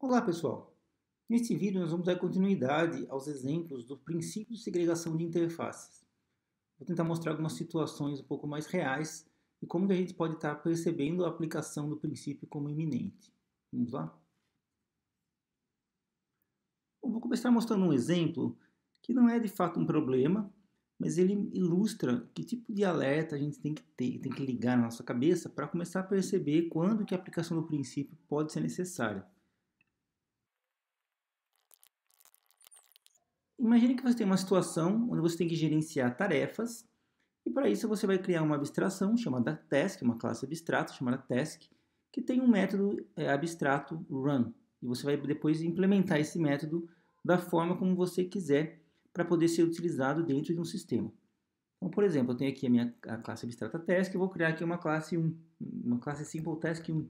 Olá, pessoal! Neste vídeo nós vamos dar continuidade aos exemplos do princípio de segregação de interfaces. Vou tentar mostrar algumas situações um pouco mais reais e como que a gente pode estar percebendo a aplicação do princípio como iminente. Vamos lá? Eu vou começar mostrando um exemplo que não é de fato um problema, mas ele ilustra que tipo de alerta a gente tem que ter, tem que ligar na nossa cabeça para começar a perceber quando que a aplicação do princípio pode ser necessária. Imagine que você tem uma situação onde você tem que gerenciar tarefas e para isso você vai criar uma abstração chamada task, uma classe abstrata chamada task, que tem um método abstrato run. E você vai depois implementar esse método da forma como você quiser para poder ser utilizado dentro de um sistema. Então, por exemplo, eu tenho aqui a classe abstrata task, eu vou criar aqui uma classe 1, uma classe simple task 1.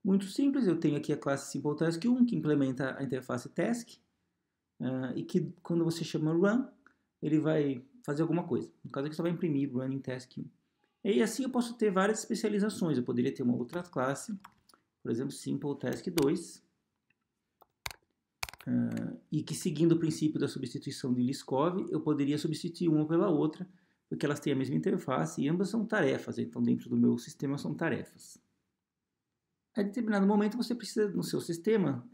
Muito simples, eu tenho aqui a classe simple task 1 que implementa a interface task, e que quando você chama run, ele vai fazer alguma coisa. No caso aqui só vai imprimir running task 1. E assim eu posso ter várias especializações. Eu poderia ter uma outra classe, por exemplo, simple task 2, e que seguindo o princípio da substituição de Liskov, eu poderia substituir uma pela outra, porque elas têm a mesma interface e ambas são tarefas, então dentro do meu sistema são tarefas. A determinado momento você precisa, no seu sistema,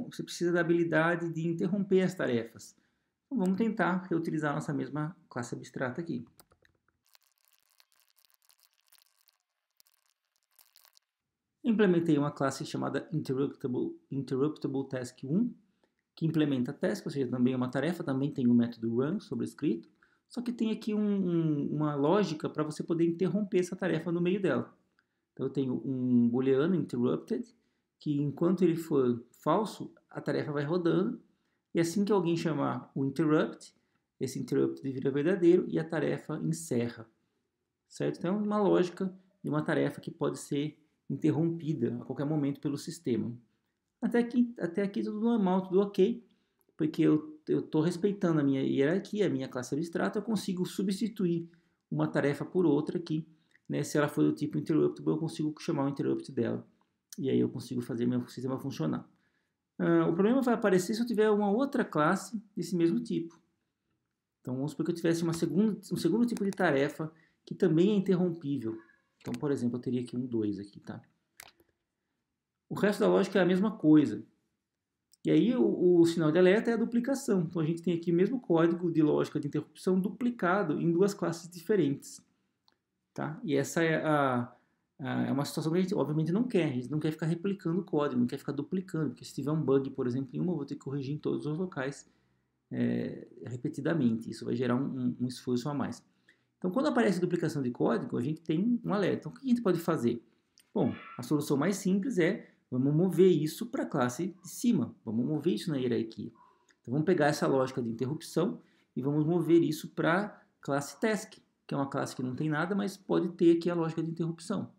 você precisa da habilidade de interromper as tarefas. Então, vamos tentar reutilizar a nossa mesma classe abstrata aqui. Implementei uma classe chamada Interruptible Task 1, que implementa a task, ou seja, também é uma tarefa, também tem o método run sobrescrito, só que tem aqui uma lógica para você poder interromper essa tarefa no meio dela. Então eu tenho um booleano interrupted, que enquanto ele for falso, a tarefa vai rodando, e assim que alguém chamar o interrupt, esse interrupt vira verdadeiro e a tarefa encerra. Certo? Então é uma lógica de uma tarefa que pode ser interrompida a qualquer momento pelo sistema. Até aqui tudo normal, tudo ok, porque eu estou respeitando a minha hierarquia, a minha classe abstrata, eu consigo substituir uma tarefa por outra aqui. Né? Se ela for do tipo interruptible, eu consigo chamar o interrupt dela. E aí eu consigo fazer meu sistema funcionar. O problema vai aparecer se eu tiver uma outra classe desse mesmo tipo. Então vamos supor que eu tivesse um segundo tipo de tarefa que também é interrompível. Então, por exemplo, eu teria aqui um 2 aqui, tá? O resto da lógica é a mesma coisa. E aí o sinal de alerta é a duplicação. Então a gente tem aqui o mesmo código de lógica de interrupção duplicado em duas classes diferentes. Tá? E essa é uma situação que a gente obviamente não quer. A gente não quer ficar replicando o código, não quer ficar duplicando. Porque se tiver um bug, por exemplo, em uma, eu vou ter que corrigir em todos os locais repetidamente. Isso vai gerar um esforço a mais. Então quando aparece duplicação de código, a gente tem um alerta. Então o que a gente pode fazer? Bom, a solução mais simples é vamos mover isso para a classe de cima, vamos mover isso na hierarquia. Então vamos pegar essa lógica de interrupção e vamos mover isso para a classe task, que é uma classe que não tem nada, mas pode ter aqui a lógica de interrupção.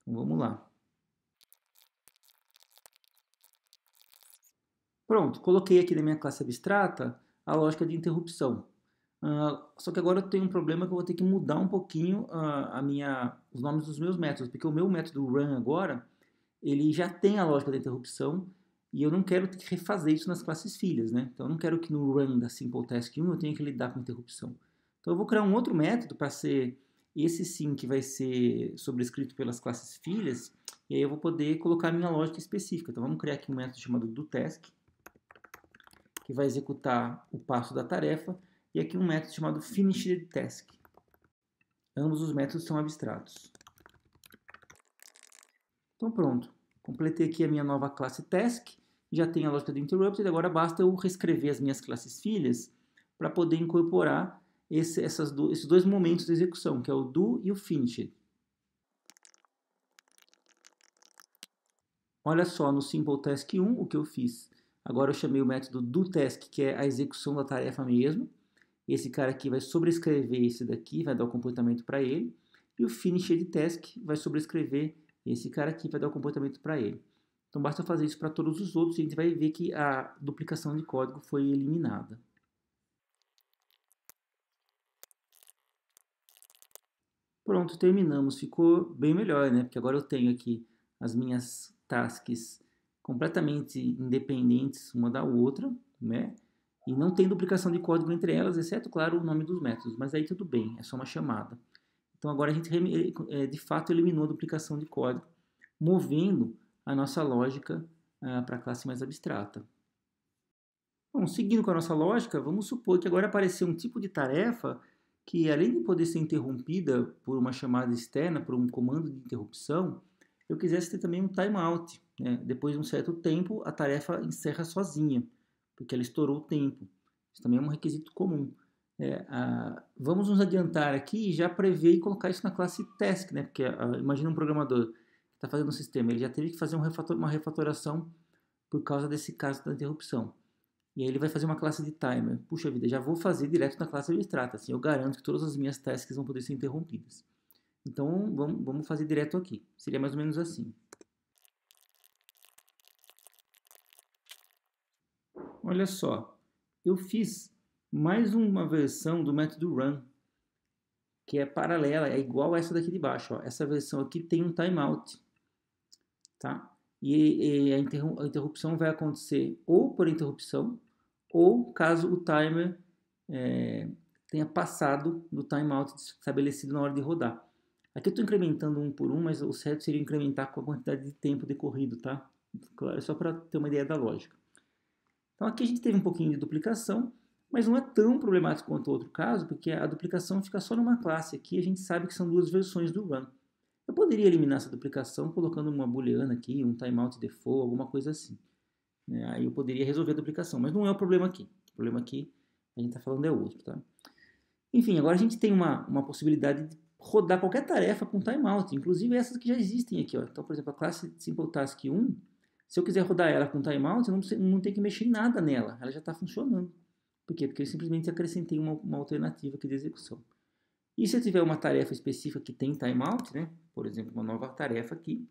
Então vamos lá. Pronto, coloquei aqui na minha classe abstrata a lógica de interrupção. Só que agora eu tenho um problema que eu vou ter que mudar um pouquinho os nomes dos meus métodos, porque o meu método run agora, ele já tem a lógica da interrupção e eu não quero ter que refazer isso nas classes filhas, né? Então eu não quero que no run da simple task 1 eu tenha que lidar com interrupção. Então eu vou criar um outro método para ser esse sim que vai ser sobrescrito pelas classes filhas, e aí eu vou poder colocar a minha lógica específica. Então vamos criar aqui um método chamado doTask, que vai executar o passo da tarefa, e aqui um método chamado finishedTask. Ambos os métodos são abstratos. Então pronto, completei aqui a minha nova classe task, já tenho a lógica do interrupted, agora basta eu reescrever as minhas classes filhas para poder incorporar esses dois momentos de execução, que é o do e o finished. Olha só, no simple task 1, o que eu fiz. Agora eu chamei o método doTask, que é a execução da tarefa mesmo. Esse cara aqui vai sobrescrever esse daqui, vai dar o comportamento para ele. E o finishedTask vai sobrescrever esse cara aqui, vai dar o comportamento para ele. Então basta fazer isso para todos os outros e a gente vai ver que a duplicação de código foi eliminada. Pronto, terminamos. Ficou bem melhor, né? Porque agora eu tenho aqui as minhas tasks completamente independentes uma da outra, né? E não tem duplicação de código entre elas, exceto, claro, o nome dos métodos. Mas aí tudo bem, é só uma chamada. Então agora a gente de fato eliminou a duplicação de código, movendo a nossa lógica para a classe mais abstrata. Bom, seguindo com a nossa lógica, vamos supor que agora apareceu um tipo de tarefa que, além de poder ser interrompida por uma chamada externa, por um comando de interrupção, eu quisesse ter também um timeout, né? Depois de um certo tempo, a tarefa encerra sozinha, porque ela estourou o tempo. Isso também é um requisito comum. Vamos nos adiantar aqui e já prever e colocar isso na classe task, né? Porque imagina um programador que está fazendo um sistema, ele já teve que fazer uma refatoração por causa desse caso da interrupção. E aí ele vai fazer uma classe de timer. Puxa vida, já vou fazer direto na classe abstrata. Assim, eu garanto que todas as minhas tasks vão poder ser interrompidas. Então, vamos fazer direto aqui. Seria mais ou menos assim. Olha só, eu fiz mais uma versão do método run, que é paralela, é igual a essa daqui de baixo. Ó. Essa versão aqui tem um timeout, tá? E a interrupção vai acontecer ou por interrupção, ou caso o timer tenha passado do timeout estabelecido na hora de rodar. Aqui eu estou incrementando um por um, mas o certo seria incrementar com a quantidade de tempo decorrido, tá? Claro, é só para ter uma ideia da lógica. Então aqui a gente teve um pouquinho de duplicação, mas não é tão problemático quanto o outro caso, porque a duplicação fica só numa classe. Aqui a gente sabe que são duas versões do run. Eu poderia eliminar essa duplicação colocando uma booleana aqui, um timeout default, alguma coisa assim. Aí eu poderia resolver a duplicação, mas não é o problema aqui. O problema aqui a gente está falando é outro, tá? Enfim, agora a gente tem uma possibilidade de rodar qualquer tarefa com timeout, inclusive essas que já existem aqui. Ó. Então, por exemplo, a classe SimpleTask 1, se eu quiser rodar ela com timeout, eu não tenho que mexer em nada nela, ela já está funcionando. Por quê? Porque eu simplesmente acrescentei uma alternativa aqui de execução. E se eu tiver uma tarefa específica que tem timeout, né? Por exemplo, uma nova tarefa aqui,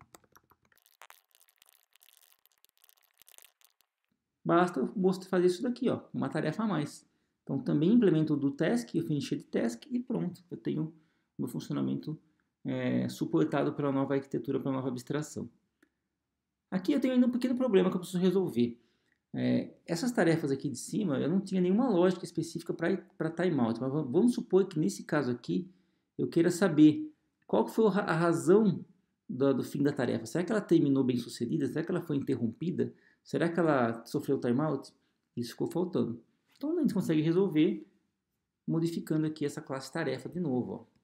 basta eu fazer isso daqui, ó, uma tarefa a mais. Então também implemento o do task, o finished task e pronto. Eu tenho o meu funcionamento suportado pela nova arquitetura, pela nova abstração. Aqui eu tenho ainda um pequeno problema que eu preciso resolver. Essas tarefas aqui de cima, eu não tinha nenhuma lógica específica para timeout, mas vamos supor que nesse caso aqui, eu queira saber qual foi a razão do fim da tarefa. Será que ela terminou bem sucedida? Será que ela foi interrompida? Será que ela sofreu timeout? Isso ficou faltando. Então a gente consegue resolver modificando aqui essa classe tarefa de novo. Ó.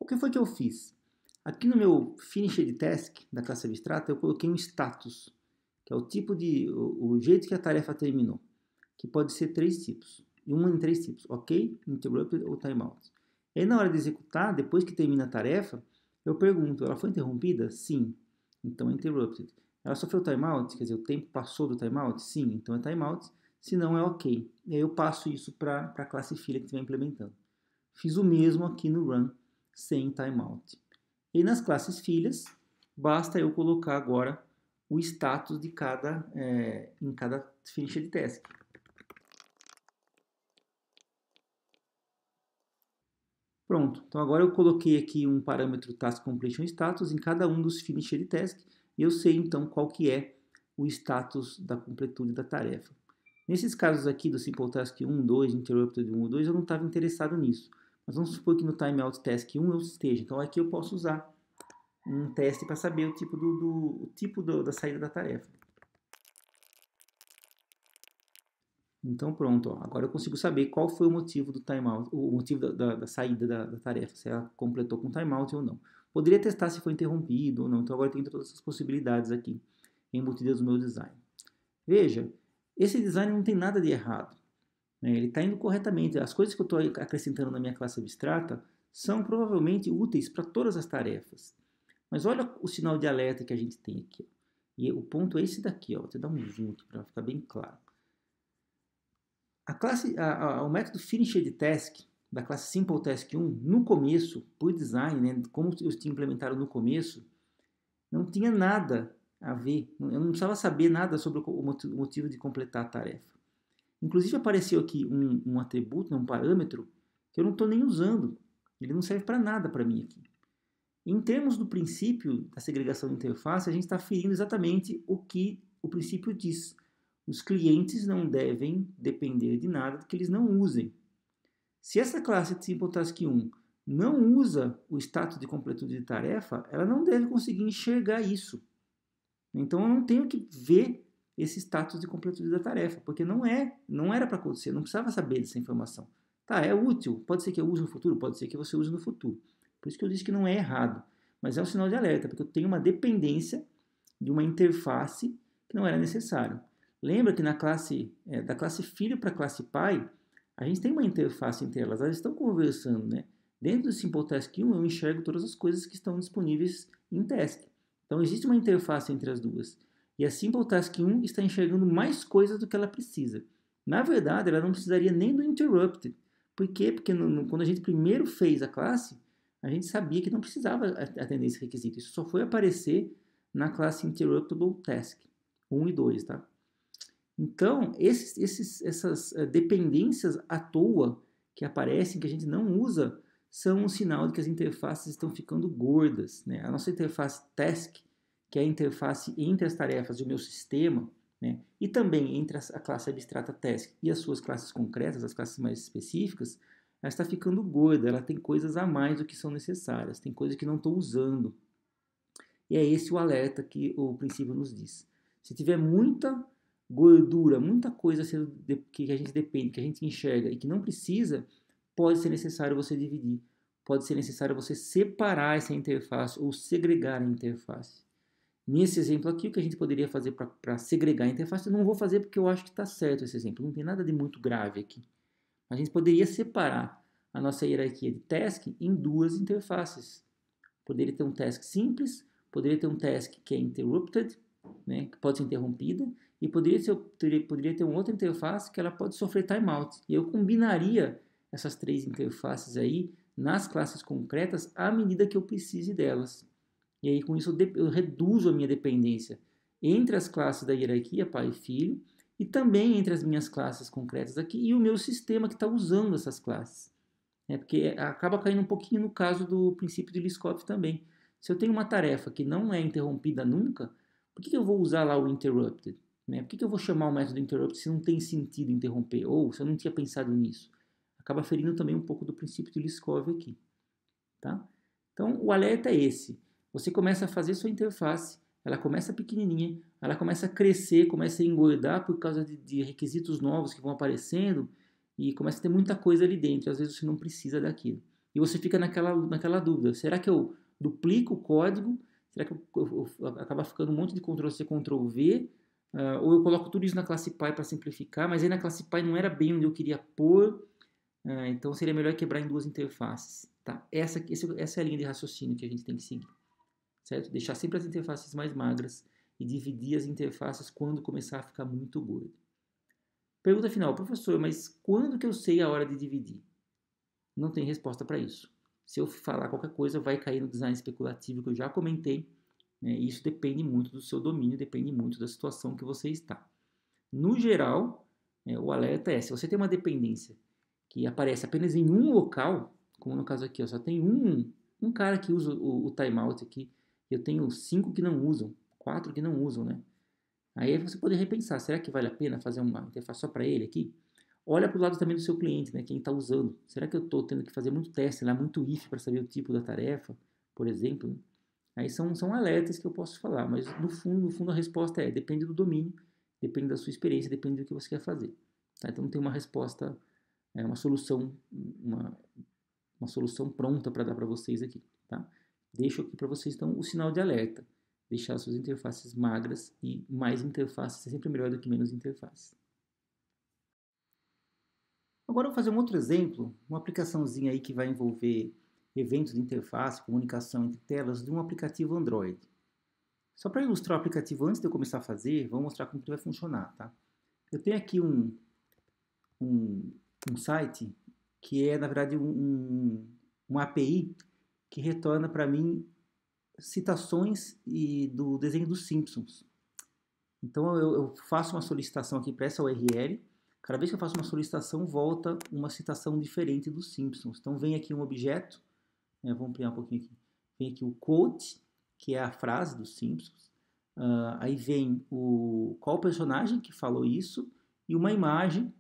O que foi que eu fiz? Aqui no meu finished task da classe abstrata, eu coloquei um status, que é o tipo o jeito que a tarefa terminou, que pode ser três tipos, e em três tipos, ok, interrupted ou timeout. E aí na hora de executar, depois que termina a tarefa, eu pergunto, ela foi interrompida? Sim, então é interrupted. Ela sofreu timeout, quer dizer, o tempo passou do timeout? Sim, então é timeout, se não é ok. E aí eu passo isso para a classe filha que estiver implementando. Fiz o mesmo aqui no run, sem timeout. E nas classes filhas, basta eu colocar agora o status de em cada finished task. Pronto, então agora eu coloquei aqui um parâmetro task completion status em cada um dos finished task e eu sei então qual que é o status da completude da tarefa. Nesses casos aqui do simple task 1, 2, interrupted 1, 2, eu não estava interessado nisso. Mas vamos supor que no timeout task 1 eu esteja. Então aqui eu posso usar um teste para saber o tipo da saída da tarefa. Então pronto, ó. Agora eu consigo saber qual foi o motivo do timeout, o motivo da saída da tarefa, se ela completou com timeout ou não. Poderia testar se foi interrompido ou não, então agora tem todas essas possibilidades aqui embutidas no meu design. Veja, esse design não tem nada de errado. Né? Ele está indo corretamente. As coisas que eu estou acrescentando na minha classe abstrata são provavelmente úteis para todas as tarefas. Mas olha o sinal de alerta que a gente tem aqui. Ó. E o ponto é esse daqui. Ó. Vou te dar um zoom aqui para ficar bem claro. O método finished task da classe SimpleTask 1, no começo, por design, né, como eles tinham implementado no começo, não tinha nada a ver, eu não precisava saber nada sobre o motivo de completar a tarefa. Inclusive apareceu aqui um atributo, um parâmetro, que eu não estou nem usando. Ele não serve para nada para mim aqui. Em termos do princípio da segregação de interface, a gente está ferindo exatamente o que o princípio diz. Os clientes não devem depender de nada que eles não usem. Se essa classe SimpleTask 1 não usa o status de completude de tarefa, ela não deve conseguir enxergar isso. Então eu não tenho que ver esse status de completude da tarefa, porque não era para acontecer, eu não precisava saber dessa informação. Tá, é útil, pode ser que eu use no futuro, pode ser que você use no futuro. Por isso que eu disse que não é errado, mas é um sinal de alerta, porque eu tenho uma dependência de uma interface que não era necessário. Lembra que da classe filho para a classe pai, a gente tem uma interface entre elas estão conversando, né? Dentro do SimpleTask 1 eu enxergo todas as coisas que estão disponíveis em task. Então existe uma interface entre as duas. E a SimpleTask 1 está enxergando mais coisas do que ela precisa. Na verdade, ela não precisaria nem do interrupted. Por quê? Porque quando a gente primeiro fez a classe, a gente sabia que não precisava atender esse requisito. Isso só foi aparecer na classe Interruptible Task 1 e 2, tá? Então, essas dependências à toa que aparecem, que a gente não usa, são um sinal de que as interfaces estão ficando gordas, né? A nossa interface Task, que é a interface entre as tarefas do meu sistema, né? E também entre a classe abstrata Task e as suas classes concretas, as classes mais específicas, ela está ficando gorda, ela tem coisas a mais do que são necessárias, tem coisas que não estou usando. E é esse o alerta que o princípio nos diz. Se tiver muita gordura, muita coisa que a gente depende, que a gente enxerga e que não precisa, pode ser necessário você dividir. Pode ser necessário você separar essa interface ou segregar a interface. Nesse exemplo aqui, o que a gente poderia fazer para segregar a interface, eu não vou fazer porque eu acho que está certo esse exemplo, não tem nada de muito grave aqui. A gente poderia separar a nossa hierarquia de task em duas interfaces. Poderia ter um task simples, poderia ter um task que é interrupted, né, que pode ser interrompida, e poderia ter uma outra interface que ela pode sofrer timeout. E eu combinaria essas três interfaces aí nas classes concretas à medida que eu precise delas. E aí com isso eu reduzo a minha dependência entre as classes da hierarquia, pai e filho, e também entre as minhas classes concretas aqui e o meu sistema que está usando essas classes. Porque acaba caindo um pouquinho no caso do princípio de Liskov também. Se eu tenho uma tarefa que não é interrompida nunca, por que eu vou usar lá o interrupted? Por que eu vou chamar o método interrupt se não tem sentido interromper? Ou se eu não tinha pensado nisso? Acaba ferindo também um pouco do princípio de Liskov aqui. Tá? Então, o alerta é esse. Você começa a fazer sua interface, ela começa pequenininha, ela começa a crescer, começa a engordar por causa de requisitos novos que vão aparecendo e começa a ter muita coisa ali dentro. Às vezes você não precisa daquilo. E você fica naquela dúvida. Será que eu duplico o código? Será que acaba ficando um monte de Ctrl+C, Ctrl+V? Ou eu coloco tudo isso na classe Py para simplificar, mas aí na classe Py não era bem onde eu queria pôr. Então seria melhor quebrar em duas interfaces. Tá? Essa é a linha de raciocínio que a gente tem que seguir. Certo? Deixar sempre as interfaces mais magras e dividir as interfaces quando começar a ficar muito gordo. Pergunta final, professor, mas quando que eu sei a hora de dividir? Não tem resposta para isso. Se eu falar qualquer coisa, vai cair no design especulativo que eu já comentei, né? E isso depende muito do seu domínio, depende muito da situação que você está. No geral, o alerta é, se você tem uma dependência que aparece apenas em um local, como no caso aqui, só tem um cara que usa o timeout aqui, eu tenho 5 que não usam, 4 que não usam, né? Aí você pode repensar, será que vale a pena fazer uma interface só para ele aqui? Olha para o lado também do seu cliente, né? Quem está usando. Será que eu estou tendo que fazer muito teste, lá, muito if para saber o tipo da tarefa, por exemplo? Né? Aí são alertas que eu posso falar, mas no fundo a resposta depende do domínio, depende da sua experiência, depende do que você quer fazer. Tá? Então não tem uma resposta, uma solução pronta para dar para vocês aqui. Tá? Deixo aqui para vocês então o sinal de alerta. Deixar as suas interfaces magras e mais interfaces é sempre melhor do que menos interfaces. Agora eu vou fazer um outro exemplo, uma aplicaçãozinha aí que vai envolver eventos de interface, comunicação entre telas de um aplicativo Android. Só para ilustrar o aplicativo antes de eu começar a fazer, vou mostrar como que vai funcionar, tá? Eu tenho aqui um site que é, na verdade, uma API que retorna para mim citações do desenho dos Simpsons. Então eu faço uma solicitação aqui para essa URL. Cada vez que eu faço uma solicitação, volta uma citação diferente dos Simpsons. Então vem aqui um objeto, vamos ampliar um pouquinho aqui. Vem aqui o quote, que é a frase dos Simpsons. Aí vem qual personagem que falou isso e uma imagem,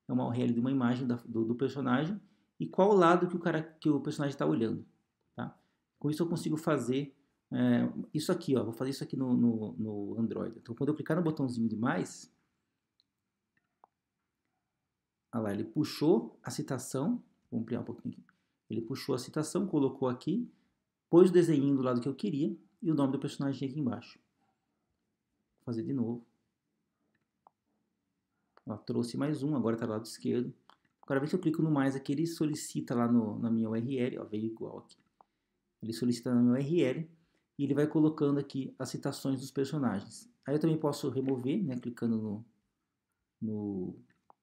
é uma URL de uma imagem do personagem e qual lado que o personagem está olhando. Tá? Com isso eu consigo fazer isso aqui, ó, vou fazer isso aqui no Android. Então quando eu clicar no botãozinho de mais, olha lá, ele puxou a citação, vou ampliar um pouquinho aqui. Ele puxou a citação, colocou aqui, pôs o desenho do lado que eu queria e o nome do personagem aqui embaixo. Vou fazer de novo. Ó, trouxe mais um, agora está do lado esquerdo. Agora, vez que eu clico no mais aqui, ele solicita lá na minha URL, ó, veio igual aqui. Ele solicita na minha URL e ele vai colocando aqui as citações dos personagens. Aí eu também posso remover, né, clicando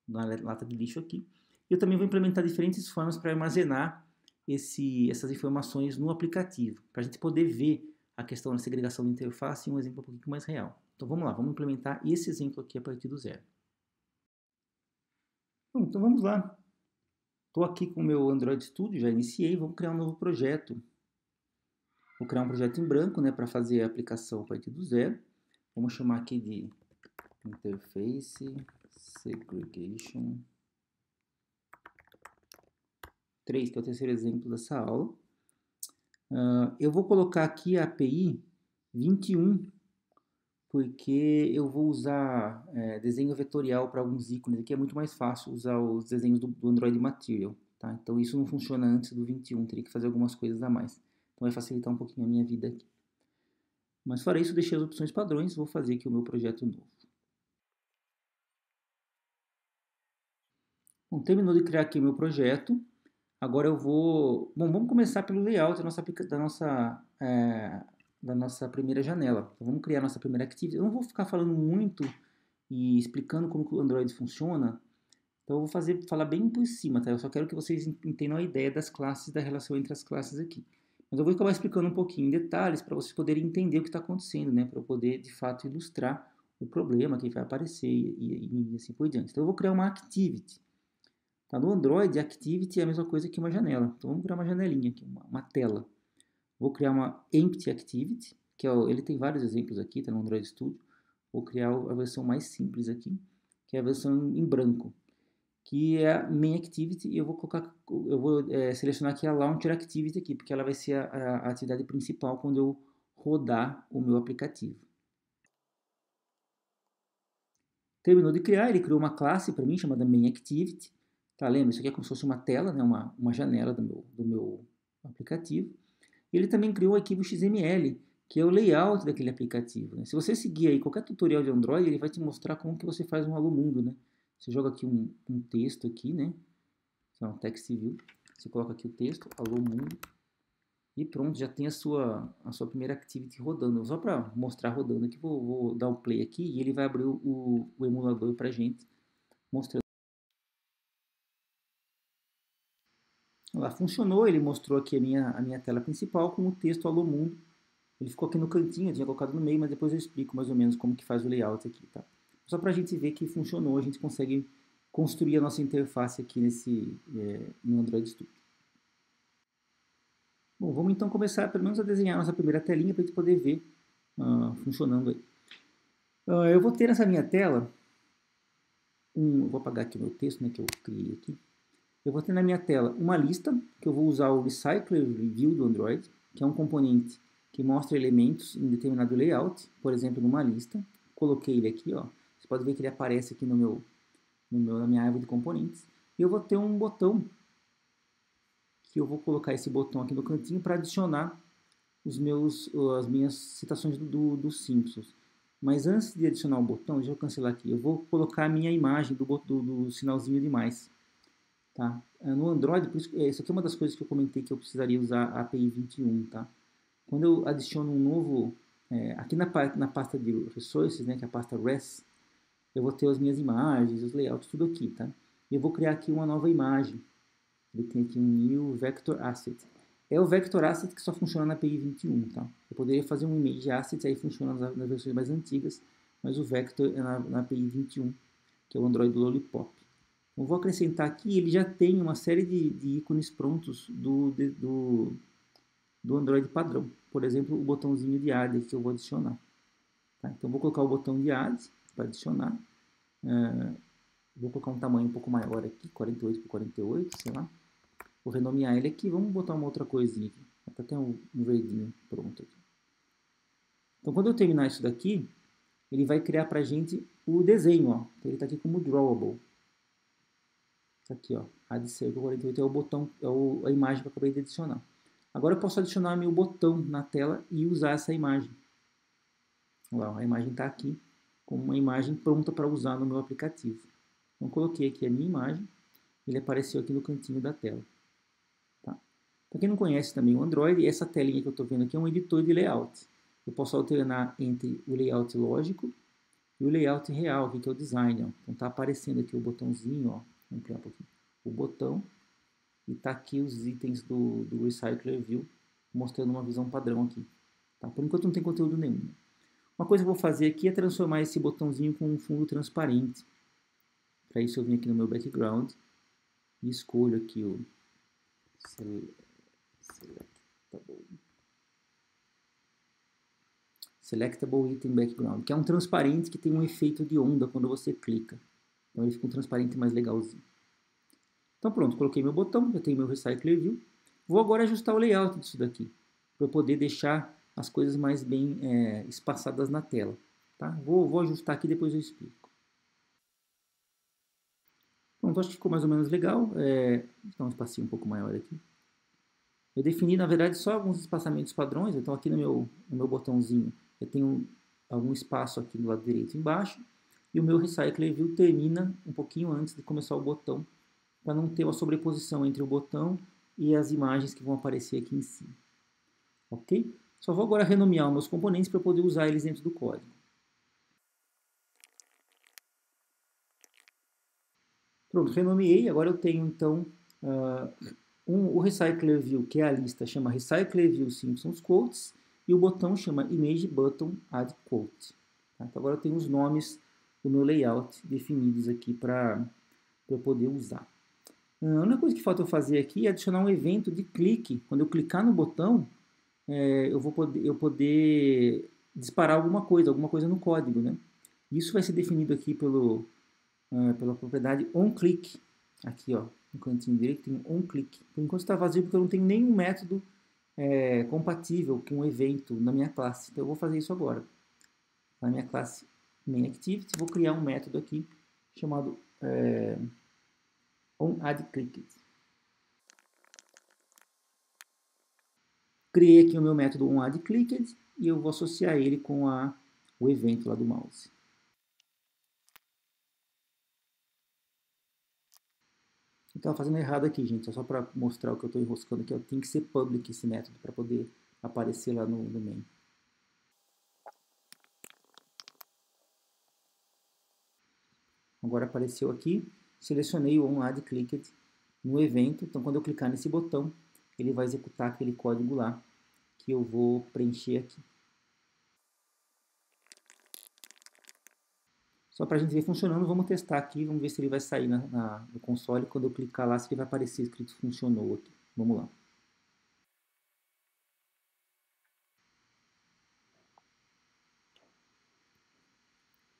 na lata de lixo aqui. E eu também vou implementar diferentes formas para armazenar essas informações no aplicativo, para a gente poder ver a questão da segregação de interface em um exemplo um pouquinho mais real. Então vamos lá, vamos implementar esse exemplo aqui a partir do zero. Bom, então vamos lá. Estou aqui com o meu Android Studio, já iniciei, vamos criar um novo projeto. Vou criar um projeto em branco, né, para fazer a aplicação a partir do zero. Vamos chamar aqui de Interface Segregation 3, que é o terceiro exemplo dessa aula. Eu vou colocar aqui a API 21, porque eu vou usar desenho vetorial para alguns ícones. Aqui é muito mais fácil usar os desenhos do Android Material. Tá? Então isso não funciona antes do 21, teria que fazer algumas coisas a mais. Então vai facilitar um pouquinho a minha vida aqui. Mas fora isso, deixei as opções padrões, vou fazer aqui o meu projeto novo. Bom, terminou de criar aqui o meu projeto. Agora eu vou... Bom, vamos começar pelo layout da nossa primeira janela. Então, vamos criar a nossa primeira activity. Eu não vou ficar falando muito e explicando como que o Android funciona. Então eu vou falar bem por cima, tá? Eu só quero que vocês entendam a ideia das classes, da relação entre as classes aqui. Mas eu vou acabar explicando um pouquinho em detalhes para vocês poderem entender o que está acontecendo, né? Para eu poder, de fato, ilustrar o problema que vai aparecer e assim por diante. Então eu vou criar uma activity. Tá? No Android, Activity é a mesma coisa que uma janela. Então vamos criar uma janelinha aqui, uma tela. Vou criar uma Empty Activity, que ele tem vários exemplos aqui, tá no Android Studio. Vou criar a versão mais simples aqui, que é a versão em branco, que é a Main Activity. E eu vou selecionar aqui a Launcher Activity aqui, porque ela vai ser a atividade principal quando eu rodar o meu aplicativo. Terminou de criar, ele criou uma classe para mim chamada Main Activity. Tá, lembra? Isso aqui é como se fosse uma tela, né? uma janela do meu aplicativo. Ele também criou o arquivo XML, que é o layout daquele aplicativo. Né? Se você seguir aí qualquer tutorial de Android, ele vai te mostrar como que você faz um Allo Mundo. Né? Você joga aqui um texto aqui, né? Um text view. Você coloca aqui o texto, Allo Mundo. E pronto, já tem a sua primeira activity rodando. Só para mostrar rodando aqui, vou dar um play aqui e ele vai abrir o emulador para a gente, mostrando. Lá funcionou, ele mostrou aqui a minha tela principal com o texto Alô Mundo. Ele ficou aqui no cantinho, eu tinha colocado no meio, mas depois eu explico mais ou menos como que faz o layout aqui, tá? Só para a gente ver que funcionou, a gente consegue construir a nossa interface aqui no Android Studio. Bom, vamos então começar pelo menos a desenhar a nossa primeira telinha para a gente poder ver funcionando aí. Eu vou ter nessa minha tela, eu vou apagar aqui o meu texto, né, que eu criei aqui. Eu vou ter na minha tela uma lista, que eu vou usar o Recycler Review do Android, que é um componente que mostra elementos em determinado layout, por exemplo, numa lista. Coloquei ele aqui, ó. Você pode ver que ele aparece aqui na minha árvore de componentes. E eu vou ter um botão, que eu vou colocar esse botão aqui no cantinho para adicionar as minhas citações dos Simpsons. Mas antes de adicionar o botão, deixa eu cancelar aqui, eu vou colocar a minha imagem do sinalzinho de mais. Tá? No Android, por isso aqui é uma das coisas que eu comentei que eu precisaria usar a API 21. Tá? Quando eu adiciono um novo, aqui na pasta de Resources, né, que é a pasta Res, eu vou ter as minhas imagens, os layouts, tudo aqui. Tá? E eu vou criar aqui uma nova imagem. Ele tem aqui um New Vector Asset. é o Vector Asset que só funciona na API 21, tá? Eu poderia fazer um Image Asset, aí funciona nas versões mais antigas, mas o Vector é na API 21, que é o Android Lollipop. Então, vou acrescentar aqui, ele já tem uma série de ícones prontos do Android padrão. Por exemplo, o botãozinho de Add que eu vou adicionar. Tá? Então, vou colocar o botão de Add para adicionar. Vou colocar um tamanho um pouco maior aqui, 48 por 48, sei lá. Vou renomear ele aqui, vamos botar uma outra coisinha aqui. Até tem um verdinho pronto aqui. Então, quando eu terminar isso daqui, ele vai criar para a gente o desenho, ó. Então, ele está aqui como drawable. Isso aqui, ó, Add Circle 48 é o botão, é a imagem que eu acabei de adicionar. Agora eu posso adicionar meu botão na tela e usar essa imagem. Olha lá, a imagem está aqui como uma imagem pronta para usar no meu aplicativo. Então, coloquei aqui a minha imagem, ele apareceu aqui no cantinho da tela. Tá? Para quem não conhece também o Android, essa telinha que eu estou vendo aqui é um editor de layout. Eu posso alternar entre o layout lógico e o layout real, que é o design. Ó. Então está aparecendo aqui o botãozinho, ó. Vamos criar um pouquinho. O botão, e está aqui os itens do Recycler View, mostrando uma visão padrão aqui. Tá? Por enquanto não tem conteúdo nenhum. Uma coisa que eu vou fazer aqui é transformar esse botãozinho com um fundo transparente. Para isso eu venho aqui no meu background e escolho aqui o Selectable Item Background, que é um transparente que tem um efeito de onda quando você clica. Então ele fica um transparente mais legalzinho. Então pronto, coloquei meu botão, já tenho meu Recycler View. Vou agora ajustar o layout disso daqui, para eu poder deixar as coisas mais bem espaçadas na tela. Tá? Vou ajustar aqui, depois eu explico. Pronto, acho que ficou mais ou menos legal. Vou dar um espacinho um pouco maior aqui. Eu defini, na verdade, só alguns espaçamentos padrões. Então aqui no meu botãozinho eu tenho algum espaço aqui do lado direito embaixo. E o meu Recycler View termina um pouquinho antes de começar o botão, para não ter uma sobreposição entre o botão e as imagens que vão aparecer aqui em cima. Ok? Só vou agora renomear os meus componentes para poder usar eles dentro do código. Pronto, renomeei. Agora eu tenho então o Recycler View, que é a lista, chama Recycler View Simpsons Quotes, e o botão chama Image Button Add Quote. Tá? Então agora eu tenho os nomes do meu layout definidos aqui para eu poder usar. A única coisa que falta eu fazer aqui é adicionar um evento de clique. Quando eu clicar no botão, eu vou poder disparar alguma coisa no código, né? Isso vai ser definido aqui pela propriedade onClick. Aqui, ó, no cantinho direito tem onClick. Por enquanto está vazio porque eu não tenho nenhum método compatível com o evento na minha classe. Então eu vou fazer isso agora. Na minha classe MainActivity, vou criar um método aqui chamado onAddClicked. Criei aqui o meu método onAddClicked e eu vou associar ele com o evento lá do mouse. Eu estava fazendo errado aqui, gente, só para mostrar o que eu estou enroscando aqui. Tem que ser public esse método para poder aparecer lá no main. Agora apareceu aqui, selecionei o onAddClicked no evento. Então quando eu clicar nesse botão, ele vai executar aquele código lá que eu vou preencher aqui. Só para a gente ver funcionando, vamos testar aqui, vamos ver se ele vai sair no console. Quando eu clicar lá, se ele vai aparecer escrito funcionou aqui. Vamos lá.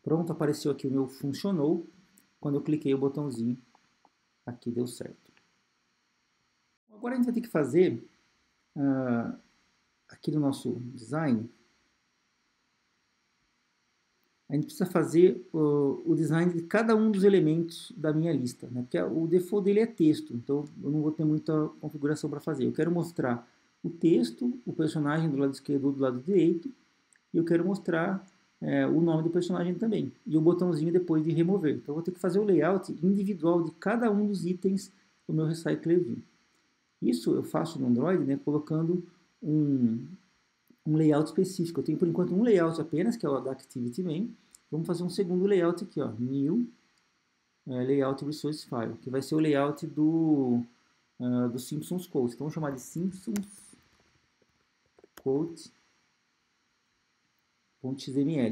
Pronto, apareceu aqui o meu funcionou. Quando eu cliquei o botãozinho, aqui deu certo. Agora a gente vai ter que fazer, aqui no nosso design, a gente precisa fazer o design de cada um dos elementos da minha lista, né? Porque o default dele é texto, então eu não vou ter muita configuração para fazer. Eu quero mostrar o texto, o personagem do lado esquerdo ou do lado direito, e eu quero mostrar o nome do personagem também, e o botãozinho depois de remover. Então eu vou ter que fazer o layout individual de cada um dos itens do meu Recycler View. Isso eu faço no Android, né, colocando um layout específico. Eu tenho por enquanto um layout apenas, que é o da Activity Main. Vamos fazer um segundo layout aqui, ó, New Layout Resource File, que vai ser o layout do Simpsons Quotes. Então vamos chamar de Simpsons quote.xml,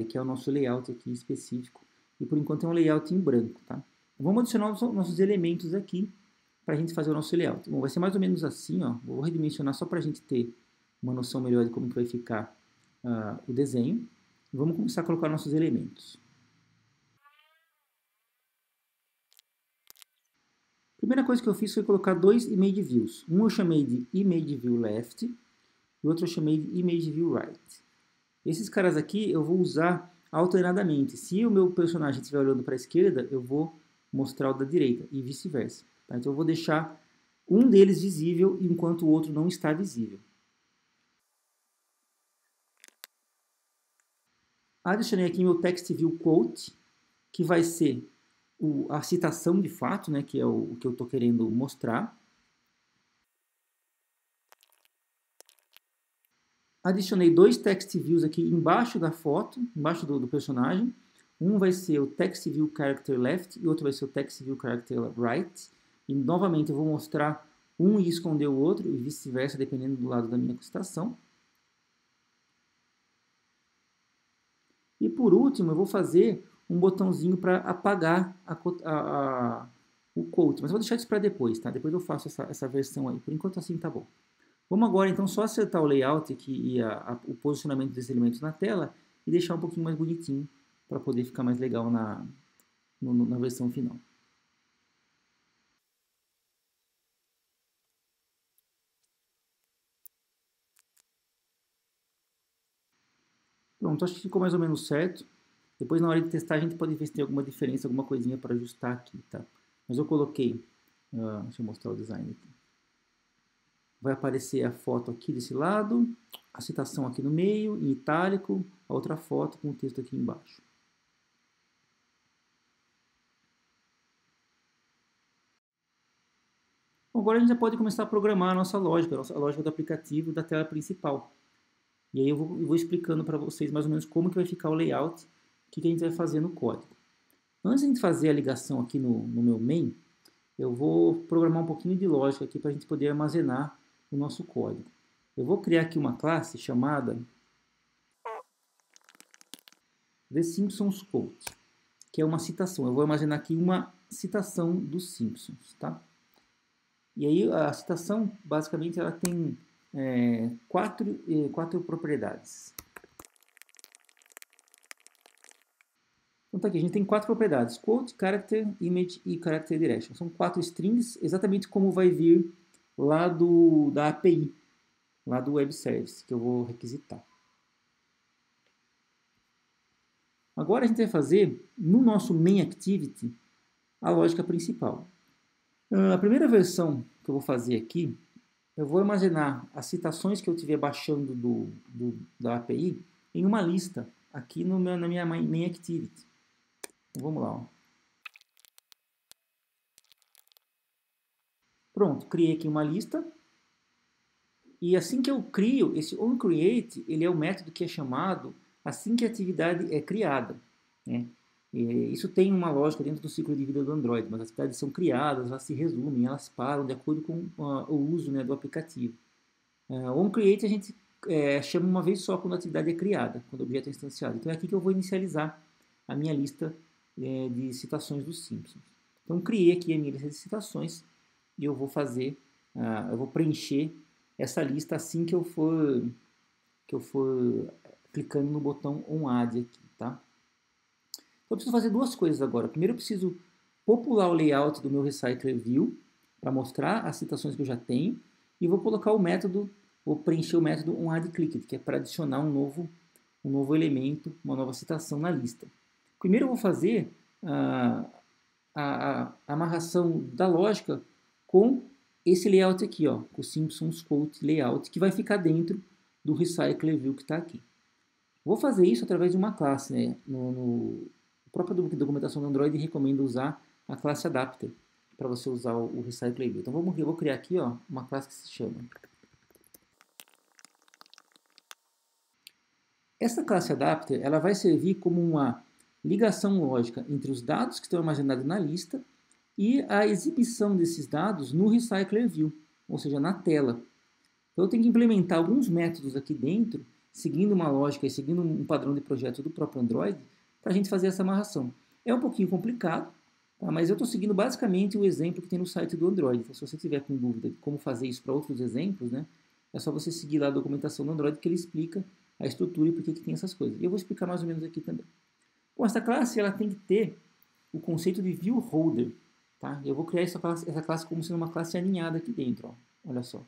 que é o nosso layout aqui específico. E por enquanto é um layout em branco, tá? Vamos adicionar os nossos elementos aqui para a gente fazer o nosso layout. Bom, vai ser mais ou menos assim, ó. Vou redimensionar só para a gente ter uma noção melhor de como que vai ficar o desenho. Vamos começar a colocar nossos elementos. Primeira coisa que eu fiz foi colocar dois image views. Um eu chamei de image view left e o outro eu chamei de image view right. Esses caras aqui eu vou usar alternadamente. Se o meu personagem estiver olhando para a esquerda, eu vou mostrar o da direita e vice-versa. Tá? Então eu vou deixar um deles visível enquanto o outro não está visível. Adicionei aqui meu text view quote, que vai ser a citação de fato, né, que é o que eu estou querendo mostrar. Adicionei dois text views aqui embaixo da foto, embaixo do personagem. Um vai ser o text view character left e outro vai ser o text view character right. E novamente eu vou mostrar um e esconder o outro e vice-versa, dependendo do lado da minha citação. E por último eu vou fazer um botãozinho para apagar o quote. Mas eu vou deixar isso para depois, tá? Depois eu faço essa versão aí. Por enquanto assim tá bom. Vamos agora então só acertar o layout aqui e o posicionamento desses elementos na tela e deixar um pouquinho mais bonitinho para poder ficar mais legal na versão final. Pronto, acho que ficou mais ou menos certo. Depois, na hora de testar, a gente pode ver se tem alguma diferença, alguma coisinha para ajustar aqui, tá? Mas eu coloquei, deixa eu mostrar o design aqui. Vai aparecer a foto aqui desse lado, a citação aqui no meio, em itálico, a outra foto com o texto aqui embaixo. Bom, agora a gente já pode começar a programar a nossa lógica do aplicativo da tela principal. E aí eu vou explicando para vocês mais ou menos como que vai ficar o layout, o que a gente vai fazer no código. Antes de a gente fazer a ligação aqui no meu main, eu vou programar um pouquinho de lógica aqui para a gente poder armazenar o nosso código. Eu vou criar aqui uma classe chamada The Simpsons Quote, que é uma citação. Eu vou armazenar aqui uma citação dos Simpsons, tá? E aí a citação, basicamente, ela tem quatro propriedades. Então tá aqui, a gente tem quatro propriedades: quote, character, image e character direction. São quatro strings, exatamente como vai vir lá da API, lá do web service, que eu vou requisitar. Agora a gente vai fazer, no nosso main activity, a lógica principal. A primeira versão que eu vou fazer aqui, eu vou armazenar as citações que eu estiver baixando da API em uma lista aqui na minha main activity. Então, vamos lá. Ó. Pronto, criei aqui uma lista. E assim que eu crio, esse onCreate, ele é o método que é chamado assim que a atividade é criada. Né? Isso tem uma lógica dentro do ciclo de vida do Android, mas as atividades são criadas, elas se resumem, elas param de acordo com o uso, né, do aplicativo. O onCreate a gente chama uma vez só quando a atividade é criada, quando o objeto é instanciado. Então é aqui que eu vou inicializar a minha lista de citações dos Simpsons. Então criei aqui a minha lista de citações e eu vou fazer, eu vou preencher essa lista assim que eu for clicando no botão onAdd aqui, tá? Então eu preciso fazer duas coisas agora. Primeiro eu preciso popular o layout do meu Recycler View para mostrar as citações que eu já tenho e vou colocar o método, vou preencher o método onAddClicked, que é para adicionar um novo elemento, uma nova citação na lista. Primeiro eu vou fazer a amarração da lógica com esse layout aqui, ó, com o Simpsons Quote Layout, que vai ficar dentro do Recycler View que está aqui. Vou fazer isso através de uma classe, né? No própria documentação do Android recomenda usar a classe Adapter para você usar o Recycler View. Então eu vou criar aqui, ó, uma classe que se chama. Essa classe Adapter, ela vai servir como uma ligação lógica entre os dados que estão armazenados na lista e a exibição desses dados no Recycler View, ou seja, na tela. Então eu tenho que implementar alguns métodos aqui dentro, seguindo uma lógica e seguindo um padrão de projeto do próprio Android, para a gente fazer essa amarração. É um pouquinho complicado, tá? Mas eu estou seguindo basicamente o exemplo que tem no site do Android. Então, se você tiver com dúvida de como fazer isso para outros exemplos, né, é só você seguir lá a documentação do Android que ele explica a estrutura e por que tem essas coisas. E eu vou explicar mais ou menos aqui também. Bom, essa classe ela tem que ter o conceito de view holder. Tá? Eu vou criar essa classe como sendo uma classe aninhada aqui dentro. Ó. Olha só.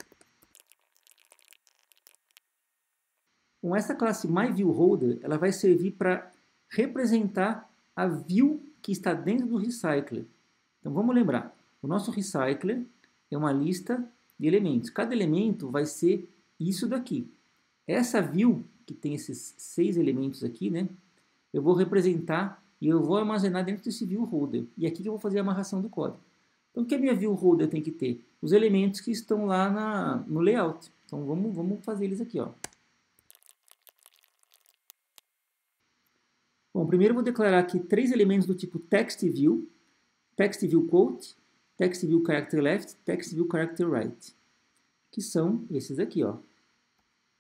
Com essa classe myViewHolder, ela vai servir para representar a view que está dentro do recycler. Então vamos lembrar, o nosso recycler é uma lista de elementos. Cada elemento vai ser isso daqui. Essa view, que tem esses 6 elementos aqui, né, eu vou representar e eu vou armazenar dentro desse viewHolder. E aqui que eu vou fazer a amarração do código. Então o que a minha viewHolder tem que ter? Os elementos que estão lá no layout. Então vamos fazer eles aqui. Ó. Bom, primeiro eu vou declarar aqui 3 elementos do tipo TextView, TextViewQuote, TextViewCharacterLeft, TextViewCharacterRight, que são esses aqui, ó.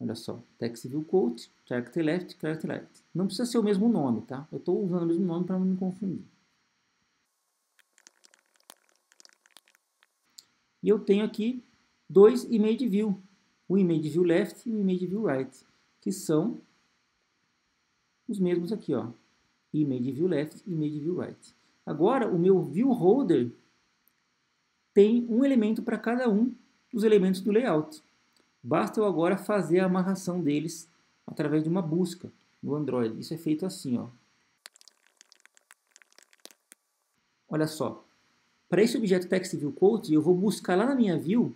Olha só, TextViewQuote, CharacterLeft, CharacterRight. Não precisa ser o mesmo nome, tá? Eu estou usando o mesmo nome para não me confundir. E eu tenho aqui 2 ImageView, o ImageViewLeft e o ImageViewRight, que são os mesmos aqui, ó. ImageViewLeft e ImageViewRight. Agora, o meu viewHolder tem um elemento para cada um dos elementos do layout. Basta eu agora fazer a amarração deles através de uma busca no Android. Isso é feito assim, ó. Olha só. Para esse objeto TextViewQuote, eu vou buscar lá na minha view,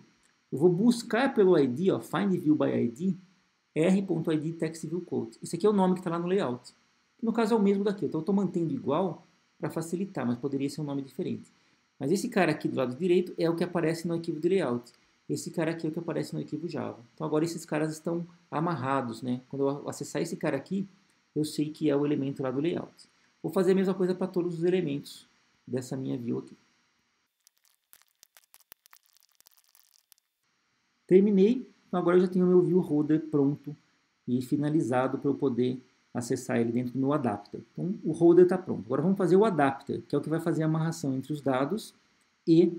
eu vou buscar pelo ID, ó, findViewById, r.id TextViewQuote. Esse aqui é o nome que está lá no layout. No caso é o mesmo daqui, então eu estou mantendo igual para facilitar, mas poderia ser um nome diferente. Mas esse cara aqui do lado direito é o que aparece no arquivo de layout. Esse cara aqui é o que aparece no arquivo Java. Então agora esses caras estão amarrados, né? Quando eu acessar esse cara aqui, eu sei que é o elemento lá do layout. Vou fazer a mesma coisa para todos os elementos dessa minha view aqui. Terminei, então agora eu já tenho o meu viewHolder pronto e finalizado para eu poder acessar ele dentro do meu adapter. Então, o holder está pronto. Agora vamos fazer o adapter, que é o que vai fazer a amarração entre os dados e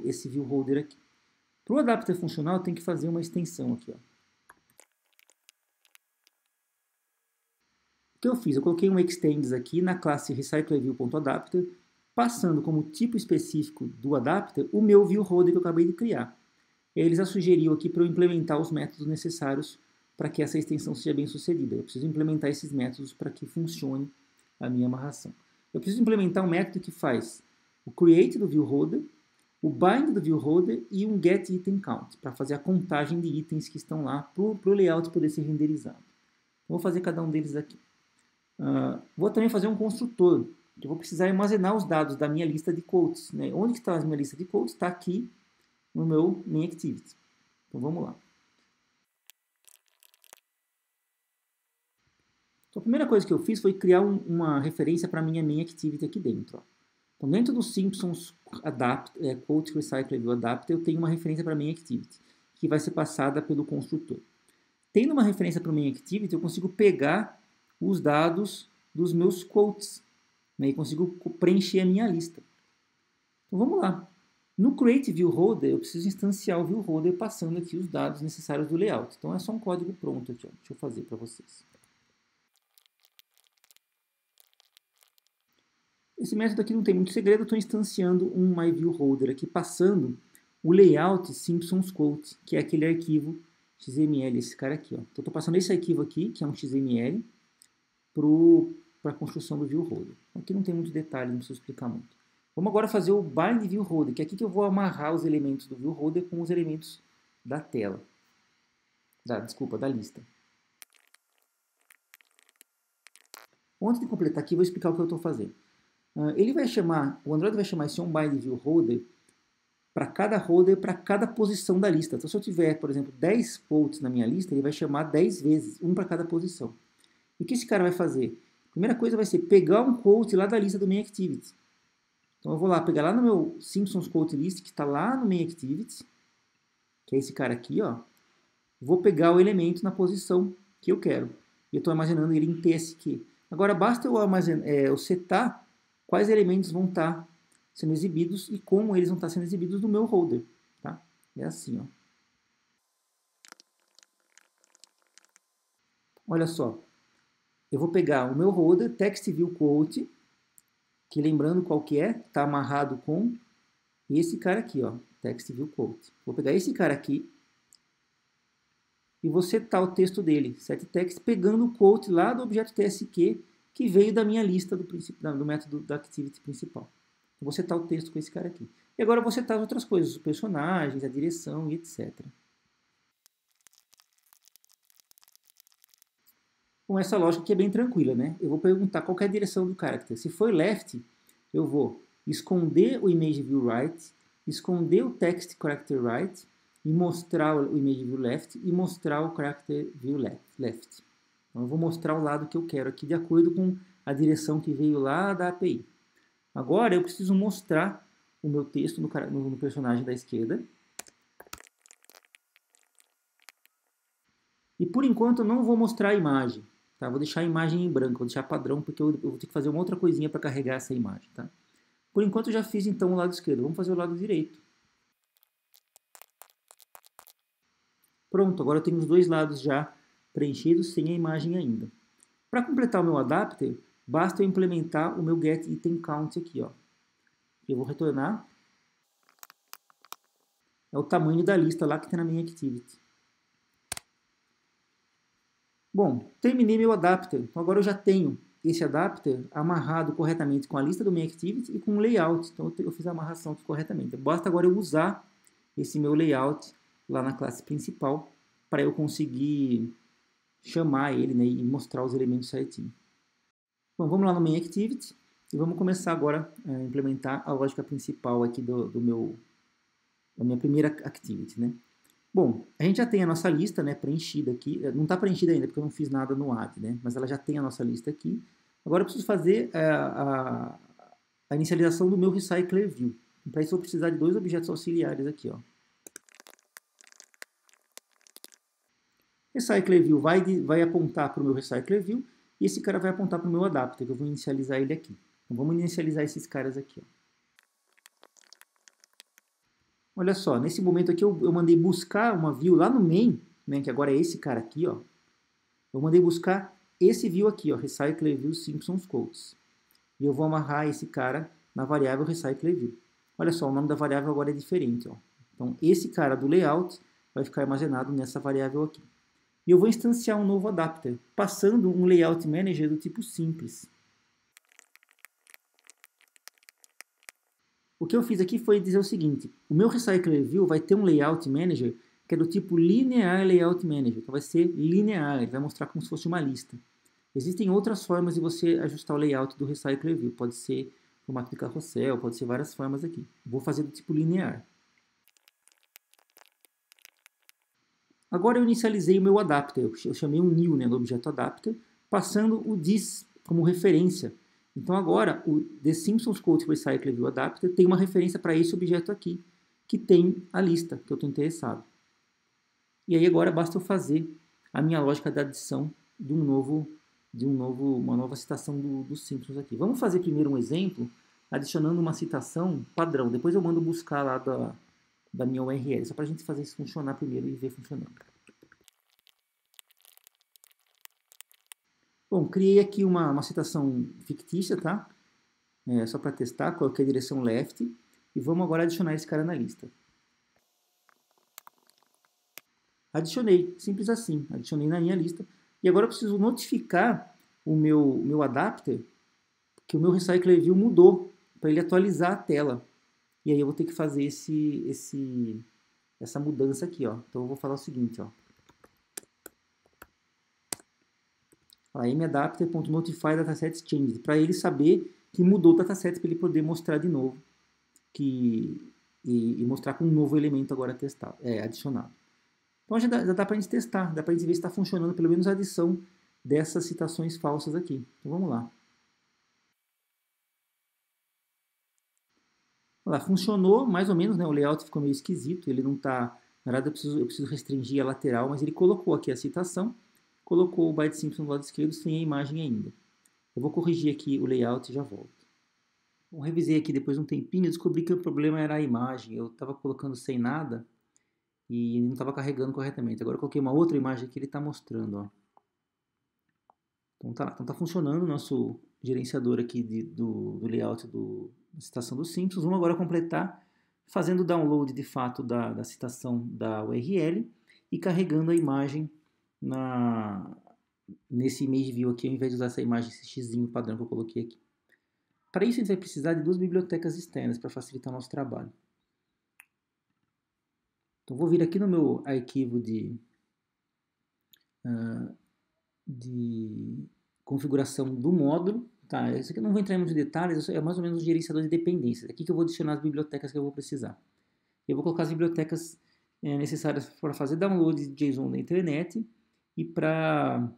esse viewHolder aqui. Para o adapter funcionar, eu tenho que fazer uma extensão aqui. Ó. O que eu fiz? Eu coloquei um extends aqui na classe recyclerView.adapter, passando como tipo específico do adapter o meu viewHolder que eu acabei de criar. E aí eles já sugeriram aqui para eu implementar os métodos necessários para que essa extensão seja bem sucedida. Eu preciso implementar esses métodos para que funcione a minha amarração. Eu preciso implementar um método que faz o create do viewHolder, o bind do viewHolder e um getItemCount, para fazer a contagem de itens que estão lá para o layout poder ser renderizado. Vou fazer cada um deles aqui. Vou também fazer um construtor, que eu vou precisar armazenar os dados da minha lista de quotes. Né? Onde está a minha lista de quotes? Está aqui no meu MainActivity. Então vamos lá. Então, a primeira coisa que eu fiz foi criar uma referência para a minha MainActivity aqui dentro. Ó. Então, dentro do Simpsons Quote Recycler View Adapter, eu tenho uma referência para a MainActivity, que vai ser passada pelo construtor. Tendo uma referência para o MainActivity, eu consigo pegar os dados dos meus quotes, né, e consigo preencher a minha lista. Então, vamos lá. No Create viewHolder, eu preciso instanciar o viewHolder passando aqui os dados necessários do layout. Então, é só um código pronto aqui. Ó. Deixa eu fazer para vocês. Esse método aqui não tem muito segredo, eu estou instanciando um myViewHolder aqui, passando o layout Simpsons Quote, que é aquele arquivo XML, esse cara aqui. Ó. Então, estou passando esse arquivo aqui, que é um XML, para a construção do viewHolder. Aqui não tem muito detalhe, não preciso explicar muito. Vamos agora fazer o bind viewHolder, que é aqui que eu vou amarrar os elementos do viewHolder com os elementos da tela. Da lista. Antes de completar aqui, vou explicar o que eu estou fazendo. O Android vai chamar esse onBindViewHolder para cada holder, para cada posição da lista. Então, se eu tiver, por exemplo, 10 quotes na minha lista, ele vai chamar 10 vezes, um para cada posição. E o que esse cara vai fazer? A primeira coisa vai ser pegar um quote lá da lista do MainActivity. Então, eu vou lá pegar lá no meu Simpsons Quote List, que está lá no MainActivity, que é esse cara aqui, ó. vou pegar o elemento na posição que eu quero. E eu estou armazenando ele em TSQ. Agora basta eu setar quais elementos vão estar sendo exibidos e como eles vão estar sendo exibidos no meu holder. Tá? É assim, ó. Olha só, eu vou pegar o meu holder, text view quote, que lembrando qual que é, está amarrado com esse cara aqui, ó, text view quote. Vou pegar esse cara aqui e vou setar o texto dele, setText, pegando o quote lá do objeto TSQ que veio da minha lista do método da activity principal. Eu vou setar o texto com esse cara aqui. E agora eu vou setar as outras coisas, os personagens, a direção e etc. Com essa lógica aqui é bem tranquila, né? Eu vou perguntar qual é a direção do character. Se for left, eu vou esconder o image view right, esconder o text character right, e mostrar o image view left e mostrar o character view left. Então eu vou mostrar o lado que eu quero aqui de acordo com a direção que veio lá da API. Agora eu preciso mostrar o meu texto no personagem da esquerda. E por enquanto eu não vou mostrar a imagem. Tá? Vou deixar a imagem em branco, vou deixar padrão, porque eu vou ter que fazer uma outra coisinha para carregar essa imagem. Tá? Por enquanto eu já fiz então o lado esquerdo, vamos fazer o lado direito. Pronto, agora eu tenho os dois lados já preenchidos sem a imagem ainda. Para completar o meu adapter, basta eu implementar o meu getItemCount aqui. Ó. Eu vou retornar. É o tamanho da lista lá que tem na minha activity. Bom, terminei meu adapter. Então agora eu já tenho esse adapter amarrado corretamente com a lista do meu activity e com o layout. Então eu fiz a amarração aqui corretamente. Basta agora eu usar esse meu layout lá na classe principal para eu conseguir chamar ele, né, e mostrar os elementos certinho. Bom, vamos lá no main activity e vamos começar agora a implementar a lógica principal aqui da minha primeira activity, né? Bom, a gente já tem a nossa lista, né, preenchida aqui. Não está preenchida ainda porque eu não fiz nada no add, né? Mas ela já tem a nossa lista aqui. Agora eu preciso fazer a inicialização do meu recycler view. Para isso eu vou precisar de dois objetos auxiliares aqui, ó. Recycler view vai apontar para o meu recycler view e esse cara vai apontar para o meu adapter, que eu vou inicializar ele aqui. Então vamos inicializar esses caras aqui, ó. Olha só, nesse momento aqui eu mandei buscar uma view lá no main, né, que agora é esse cara aqui, ó. Eu mandei buscar esse view aqui, ó, recycler view Simpsons quotes. E eu vou amarrar esse cara na variável recycler view. Olha só, o nome da variável agora é diferente, ó. Então esse cara do layout vai ficar armazenado nessa variável aqui. E eu vou instanciar um novo adapter, passando um layout manager do tipo simples. O que eu fiz aqui foi dizer o seguinte: o meu Recycler View vai ter um Layout Manager que é do tipo Linear Layout Manager. Então vai ser linear, ele vai mostrar como se fosse uma lista. Existem outras formas de você ajustar o layout do Recycler View. Pode ser formato de carrossel, pode ser várias formas aqui. Vou fazer do tipo linear. Agora eu inicializei o meu adapter. Eu chamei um new, né, no objeto adapter, passando o this como referência. Então agora o The Simpsons Quote Recycler View Adapter tem uma referência para esse objeto aqui, que tem a lista que eu estou interessado. E aí agora basta eu fazer a minha lógica da adição de uma nova citação dos Simpsons aqui. Vamos fazer primeiro um exemplo adicionando uma citação padrão. Depois eu mando buscar lá da minha URL, só para a gente fazer isso funcionar primeiro e ver funcionando. Bom, criei aqui uma citação fictícia, tá? Só para testar, coloquei a direção left e vamos agora adicionar esse cara na lista. Adicionei, simples assim, adicionei na minha lista. E agora eu preciso notificar o meu adapter que o meu Recycler View mudou, para ele atualizar a tela. E aí eu vou ter que fazer essa mudança aqui, ó. Então eu vou falar o seguinte, ó. mAdapter.notify dataset changed, para ele saber que mudou o dataset, para ele poder mostrar de novo e mostrar com um novo elemento agora testado, adicionado. Então já dá para a gente testar, dá para a gente ver se está funcionando pelo menos a adição dessas citações falsas aqui. Então vamos lá. Olha lá, funcionou mais ou menos, né? O layout ficou meio esquisito, ele não está Na verdade, eu preciso restringir a lateral, mas ele colocou aqui a citação, colocou o Bart Simpson do lado esquerdo sem a imagem ainda. Eu vou corrigir aqui o layout e já volto. Eu revisei aqui depois de um tempinho e descobri que o problema era a imagem. Eu estava colocando sem nada e ele não estava carregando corretamente. Agora eu coloquei uma outra imagem que ele está mostrando. Ó. Então tá funcionando o nosso gerenciador aqui do layout da citação dos Simpsons. Vamos agora completar fazendo o download de fato da citação da URL e carregando a imagem nesse image view aqui, ao invés de usar essa imagem, esse xzinho padrão que eu coloquei aqui. Para isso a gente vai precisar de duas bibliotecas externas para facilitar o nosso trabalho. Então vou vir aqui no meu arquivo de configuração do módulo. Tá, isso aqui eu não vou entrar em muitos detalhes, é mais ou menos o gerenciador de dependências. Aqui que eu vou adicionar as bibliotecas que eu vou precisar. Eu vou colocar as bibliotecas necessárias para fazer download de JSON da internet e para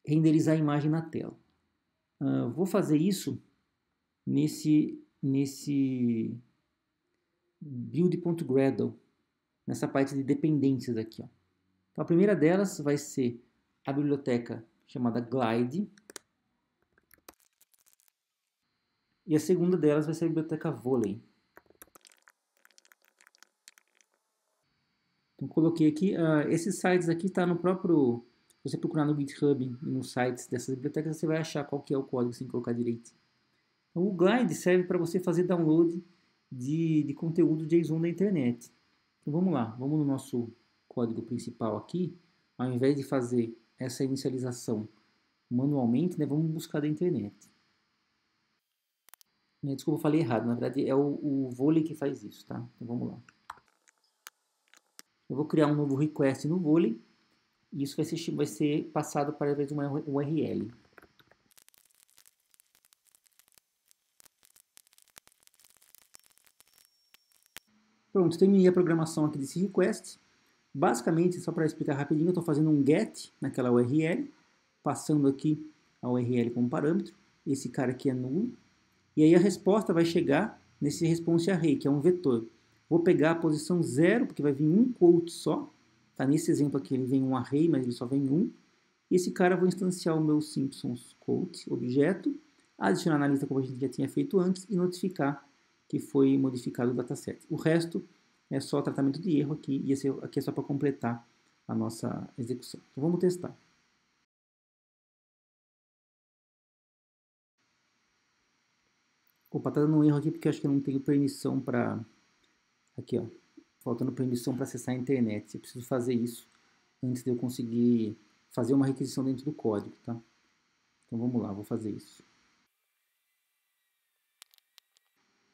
renderizar a imagem na tela. Vou fazer isso nesse build.gradle, nessa parte de dependências aqui. Ó. Então, a primeira delas vai ser a biblioteca chamada Glide. E a segunda delas vai ser a biblioteca Volley. Então, coloquei aqui. Esses sites aqui está no próprio... Se você procurar no GitHub e nos sites dessas bibliotecas, você vai achar qual que é o código sem colocar direito. Então, o Glide serve para você fazer download de conteúdo JSON da internet. Então, vamos lá. Vamos no nosso código principal aqui. Ao invés de fazer essa inicialização manualmente, né, vamos buscar da internet. Desculpa, eu falei errado. Na verdade, é o Volley que faz isso, tá? Então, vamos lá. Eu vou criar um novo request no Volley. E isso vai ser passado para uma URL. Pronto, terminei a programação aqui desse request. Basicamente, só para explicar rapidinho, eu estou fazendo um get naquela URL, passando aqui a URL como parâmetro. Esse cara aqui é nulo. E aí a resposta vai chegar nesse response array, que é um vetor. Vou pegar a posição 0, porque vai vir um quote só. Tá? Nesse exemplo aqui ele vem um array, mas ele só vem um. E esse cara eu vou instanciar o meu Simpsons quote objeto, adicionar na lista como a gente já tinha feito antes e notificar que foi modificado o dataset. O resto é só tratamento de erro aqui, e esse aqui é só para completar a nossa execução. Então vamos testar. Opa, tá dando um erro aqui porque eu acho que eu não tenho permissão para... Aqui, ó. Faltando permissão para acessar a internet. Eu preciso fazer isso antes de eu conseguir fazer uma requisição dentro do código, tá? Então vamos lá, vou fazer isso.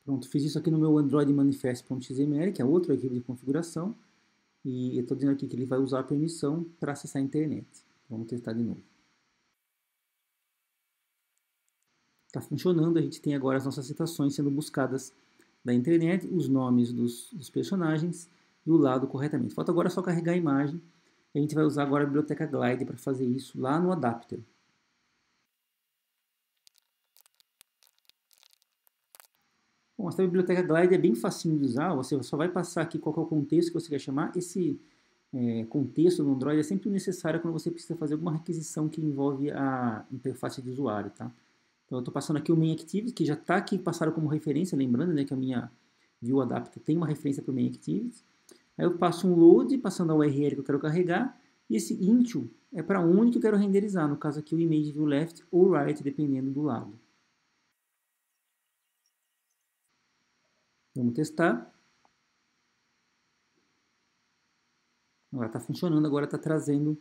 Pronto, fiz isso aqui no meu Android Manifest.xml, que é outro arquivo de configuração. E eu estou dizendo aqui que ele vai usar a permissão para acessar a internet. Vamos testar de novo. Está funcionando, a gente tem agora as nossas citações sendo buscadas da internet, os nomes dos personagens e o lado corretamente. Falta agora só carregar a imagem. E a gente vai usar agora a biblioteca Glide para fazer isso lá no adapter. Bom, essa biblioteca Glide é bem facinho de usar, você só vai passar aqui qual é o contexto que você quer chamar. Esse contexto no Android é sempre necessário quando você precisa fazer alguma requisição que envolve a interface de usuário, tá? Então eu estou passando aqui o main activity, que já está aqui passado como referência, lembrando, né, que a minha view adapter tem uma referência para o main activity. Aí eu passo um load, passando a URL que eu quero carregar, e esse into é para onde que eu quero renderizar, no caso aqui o image view left ou right, dependendo do lado. Vamos testar. Agora está funcionando, agora está trazendo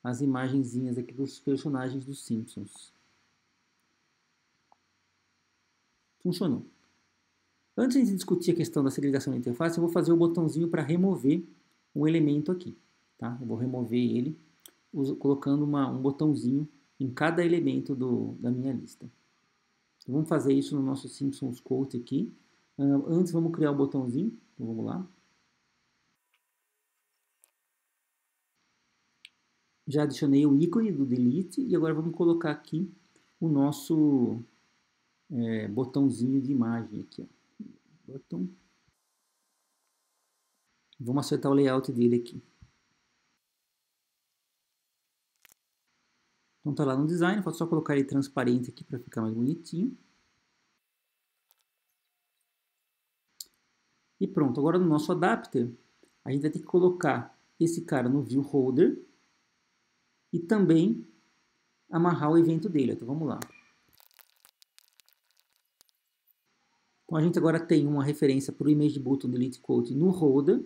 as imagenzinhas aqui dos personagens dos Simpsons. Funcionou. Antes de discutir a questão da segregação da interface, eu vou fazer o botãozinho para remover um elemento aqui. Tá? Eu vou remover ele colocando um botãozinho em cada elemento da minha lista. Então, vamos fazer isso no nosso Simpsons Quote aqui. Antes vamos criar o botãozinho. Então, vamos lá. Já adicionei o ícone do delete e agora vamos colocar aqui o nosso botãozinho de imagem aqui. Ó. Botão. Vamos acertar o layout dele aqui. Então tá lá no design, falta só colocar ele transparente aqui para ficar mais bonitinho. E pronto, agora no nosso adapter, a gente vai ter que colocar esse cara no view holder e também amarrar o evento dele. Então vamos lá. Então a gente agora tem uma referência para o image button delete quote no holder.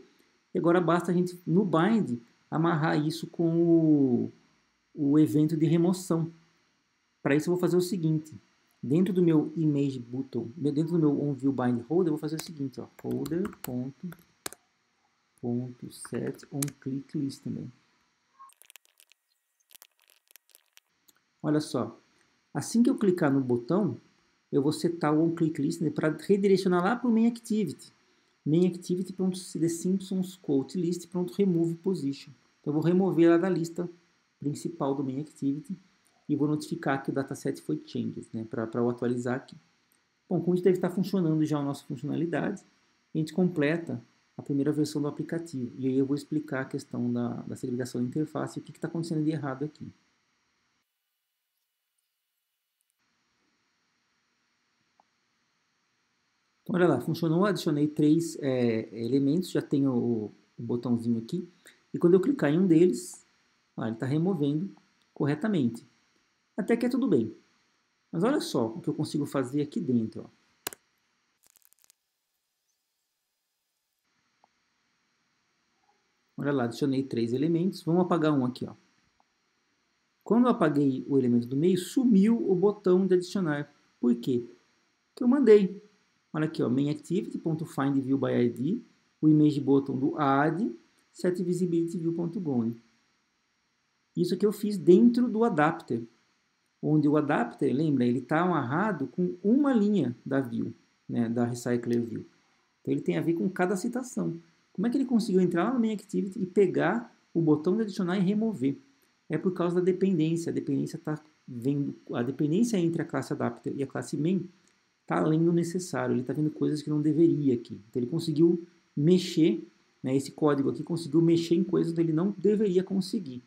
E agora basta a gente, no bind, amarrar isso com o evento de remoção. Para isso eu vou fazer o seguinte. Dentro do meu image button, dentro do meu onViewBindHolder, eu vou fazer o seguinte, ó, holder.set onClickList também. Olha só, assim que eu clicar no botão, eu vou setar o onClickList para redirecionar lá para o MainActivity. MainActivity.TheSimpsonsQuoteList.RemovePosition. Então eu vou remover ela da lista principal do MainActivity e vou notificar que o dataset foi changed, né, para eu atualizar aqui. Bom, como isso deve estar funcionando já a nossa funcionalidade, a gente completa a primeira versão do aplicativo. E aí eu vou explicar a questão da segregação da interface e o que está acontecendo de errado aqui. Então, olha lá, funcionou, adicionei 3 elementos, já tenho o botãozinho aqui. E quando eu clicar em um deles, ó, ele está removendo corretamente. Até que é tudo bem. Mas olha só o que eu consigo fazer aqui dentro. Ó. Olha lá, adicionei 3 elementos. Vamos apagar um aqui. Ó. Quando eu apaguei o elemento do meio, sumiu o botão de adicionar. Por quê? Porque eu mandei. Olha aqui, ó, MainActivity.findViewById, o image button do add, setVisibilityView.gone. Isso que eu fiz dentro do adapter, onde o adapter, lembra, ele está amarrado com uma linha da view, né, da Recycler View. Então ele tem a ver com cada citação. Como é que ele conseguiu entrar lá no MainActivity e pegar o botão de adicionar e remover? É por causa da dependência. A dependência está vendo, a dependência entre a classe adapter e a classe main está além do necessário. Ele está vendo coisas que não deveria aqui. Então ele conseguiu mexer, né, esse código aqui conseguiu mexer em coisas que ele não deveria conseguir.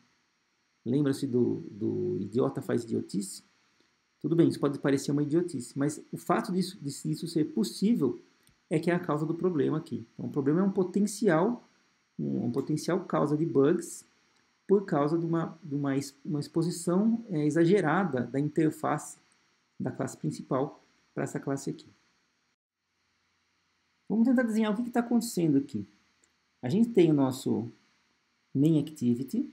Lembra-se do idiota faz idiotice? Tudo bem, isso pode parecer uma idiotice, mas o fato disso ser possível é que é a causa do problema aqui. Então, o problema é um potencial causa de bugs por causa de uma exposição exagerada da interface da classe principal para essa classe aqui. Vamos tentar desenhar o que está acontecendo aqui. A gente tem o nosso MainActivity,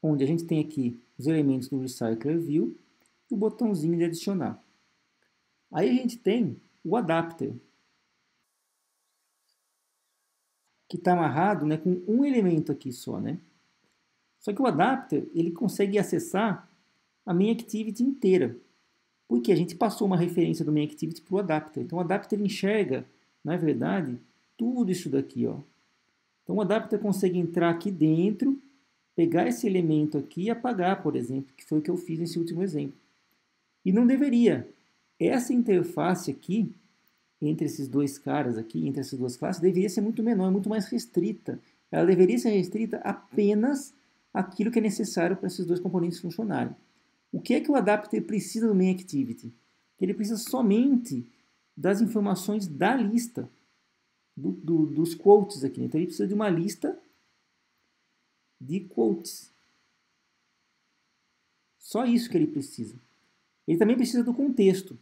onde a gente tem aqui os elementos do Recycler View e o botãozinho de adicionar. Aí a gente tem o adapter, que está amarrado, né, com um elemento aqui só. Né? Só que o adapter ele consegue acessar a MainActivity inteira, porque a gente passou uma referência do MainActivity para o adapter. Então o adapter enxerga, na verdade, tudo isso daqui. Ó. Então o adapter consegue entrar aqui dentro, pegar esse elemento aqui e apagar, por exemplo, que foi o que eu fiz nesse último exemplo. E não deveria. Essa interface aqui, entre esses dois caras aqui, entre essas duas classes, deveria ser muito menor, muito mais restrita. Ela deveria ser restrita apenas àquilo que é necessário para esses dois componentes funcionarem. O que é que o adapter precisa do MainActivity? Ele precisa somente das informações da lista, dos quotes aqui. Então ele precisa de uma lista de quotes. Só isso que ele precisa. Ele também precisa do contexto.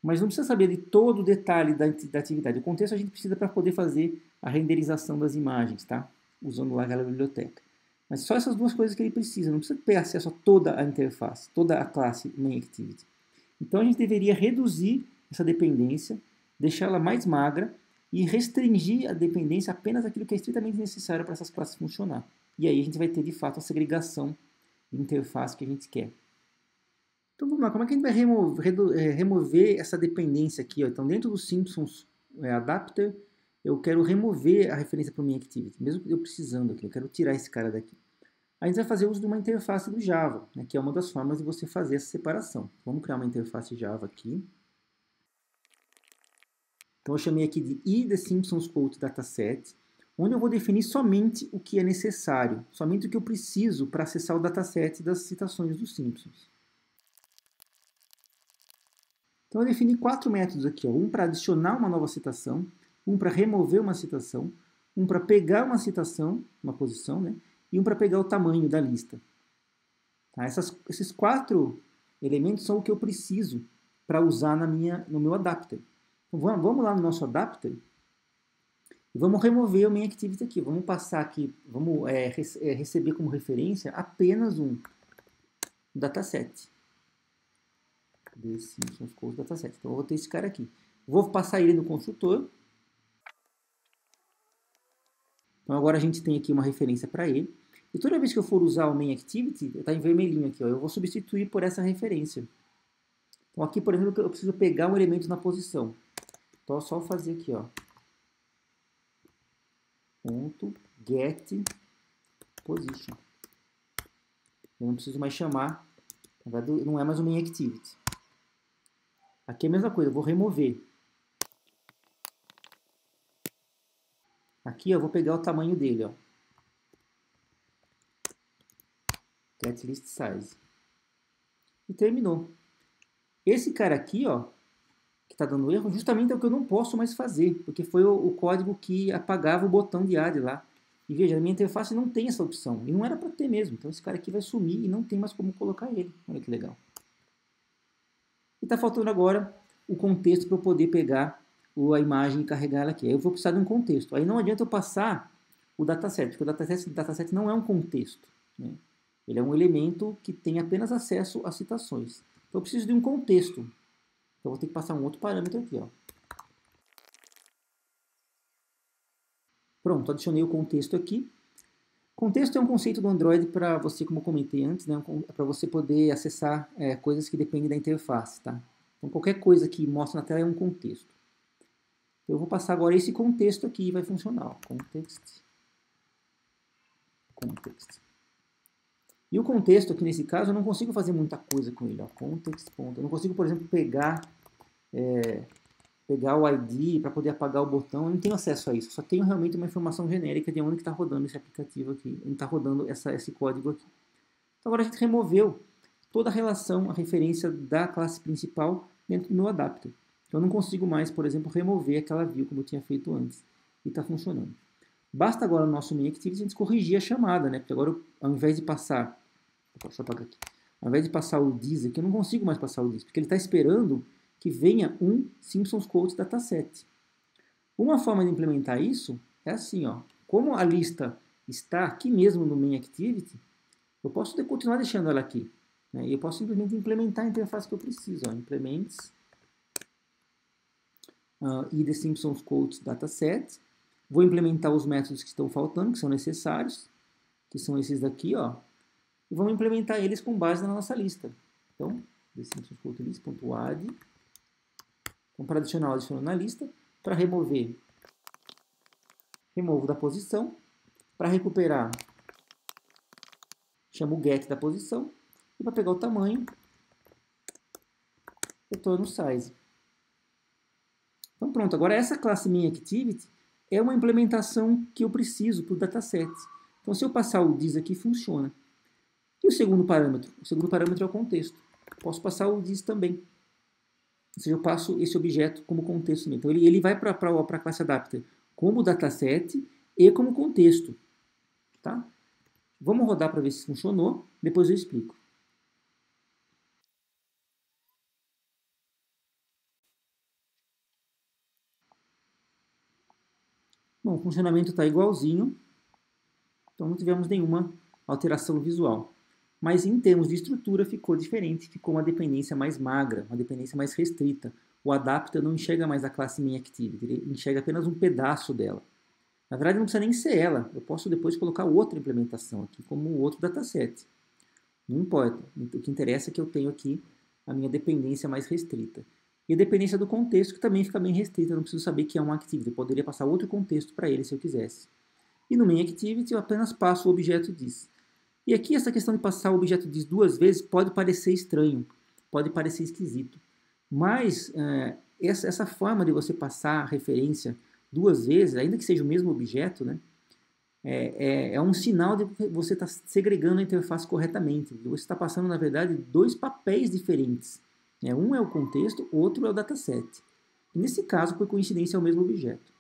Mas não precisa saber de todo o detalhe da atividade. O contexto a gente precisa para poder fazer a renderização das imagens, tá? Usando lá aquela biblioteca. Mas só essas duas coisas que ele precisa. Não precisa ter acesso a toda a interface, toda a classe MainActivity. Então a gente deveria reduzir essa dependência, deixá-la mais magra e restringir a dependência apenas àquilo que é estritamente necessário para essas classes funcionar. E aí a gente vai ter de fato a segregação de interface que a gente quer. Então vamos lá, como é que a gente vai remover essa dependência aqui? Ó? Então dentro do Simpsons Adapter, eu quero remover a referência para o MainActivity, mesmo eu precisando aqui, eu quero tirar esse cara daqui. A gente vai fazer uso de uma interface do Java, né, que é uma das formas de você fazer essa separação. Vamos criar uma interface Java aqui. Então eu chamei aqui de i The Simpsons Quote Dataset, onde eu vou definir somente o que é necessário, somente o que eu preciso para acessar o dataset das citações dos Simpsons. Então eu defini 4 métodos aqui, ó. Um para adicionar uma nova citação, um para remover uma citação, um para pegar uma citação, uma posição, né? E um para pegar o tamanho da lista. Tá? Esses 4 elementos são o que eu preciso para usar no meu adapter. Então vamos lá no nosso adapter e vamos remover o main activity aqui. Vamos passar aqui, vamos receber como referência apenas um dataset. The Simpsons Quote Dataset. Então eu vou ter esse cara aqui. Vou passar ele no construtor. Então agora a gente tem aqui uma referência para ele. E toda vez que eu for usar o main activity, está em vermelhinho aqui, ó, eu vou substituir por essa referência. Então aqui, por exemplo, eu preciso pegar um elemento na posição. Então é só fazer aqui, ó. Ponto get position. Eu não preciso mais chamar, na verdade não é mais o main activity. Aqui é a mesma coisa, eu vou remover. Aqui eu vou pegar o tamanho dele, ó. Get list size. E terminou. Esse cara aqui, ó, que está dando erro, justamente é o que eu não posso mais fazer, porque foi o código que apagava o botão de add lá. E veja, a minha interface não tem essa opção, e não era para ter mesmo. Então esse cara aqui vai sumir e não tem mais como colocar ele. Olha que legal. E está faltando agora o contexto para eu poder pegar a imagem e carregar ela aqui. Aí eu vou precisar de um contexto. Aí não adianta eu passar o dataset, porque o dataset não é um contexto, né? Ele é um elemento que tem apenas acesso às citações. Então eu preciso de um contexto. Então eu vou ter que passar um outro parâmetro aqui, ó. Pronto, adicionei o contexto aqui. Contexto é um conceito do Android para você, como eu comentei antes, né, para você poder acessar coisas que dependem da interface, tá? Então qualquer coisa que mostra na tela é um contexto. Eu vou passar agora esse contexto aqui e vai funcionar, ó. Context. E o contexto aqui nesse caso eu não consigo fazer muita coisa com ele, ó. Context. Eu não consigo, por exemplo, pegar o ID para poder apagar o botão. Eu não tenho acesso a isso. Só tenho realmente uma informação genérica de onde está rodando esse aplicativo aqui, onde está rodando esse código aqui. Então agora a gente removeu toda a relação, a referência da classe principal dentro do meu adapter. Então eu não consigo mais, por exemplo, remover aquela view como eu tinha feito antes. E está funcionando. Basta agora no nosso main activity a gente corrigir a chamada, né? Porque agora, ao invés de passar... Deixa eu apagar aqui. Ao invés de passar o this aqui, eu não consigo mais passar o this, porque ele está esperando que venha um Simpsons Quote Dataset. Uma forma de implementar isso é assim, ó. Como a lista está aqui mesmo no main activity, eu posso continuar deixando ela aqui, né? E eu posso simplesmente implementar a interface que eu preciso, ó. Implements e The Simpsons Quote Dataset. Vou implementar os métodos que estão faltando, que são necessários, que são esses daqui, ó. E vamos implementar eles com base na nossa lista. Então, The Simpsons Quote List.add. Então, para adicionar, eu adiciono na lista. Para remover, removo da posição. Para recuperar, chamo o get da posição. E para pegar o tamanho, retorno size. Então pronto, agora essa classe MainActivity é uma implementação que eu preciso para o dataset. Então se eu passar o this aqui, funciona. E o segundo parâmetro? O segundo parâmetro é o contexto. Posso passar o this também. Ou seja, eu passo esse objeto como contexto. Então ele vai para a classe adapter como dataset e como contexto. Tá? Vamos rodar para ver se funcionou, depois eu explico. Bom, o funcionamento está igualzinho, então não tivemos nenhuma alteração visual. Mas em termos de estrutura ficou diferente, ficou uma dependência mais magra, uma dependência mais restrita. O adapter não enxerga mais a classe MainActivity, ele enxerga apenas um pedaço dela. Na verdade não precisa nem ser ela, eu posso depois colocar outra implementação aqui, como outro dataset. Não importa, o que interessa é que eu tenho aqui a minha dependência mais restrita. E a dependência do contexto, que também fica bem restrita, eu não preciso saber que é uma activity, eu poderia passar outro contexto para ele se eu quisesse. E no MainActivity eu apenas passo o objeto this. E aqui essa questão de passar o objeto this 2 vezes pode parecer estranho, pode parecer esquisito. Mas essa forma de você passar a referência duas vezes, ainda que seja o mesmo objeto, né, é um sinal de que você está segregando a interface corretamente. Você está passando, na verdade, dois papéis diferentes. Um é o contexto, outro é o dataset. E nesse caso, por coincidência, é o mesmo objeto.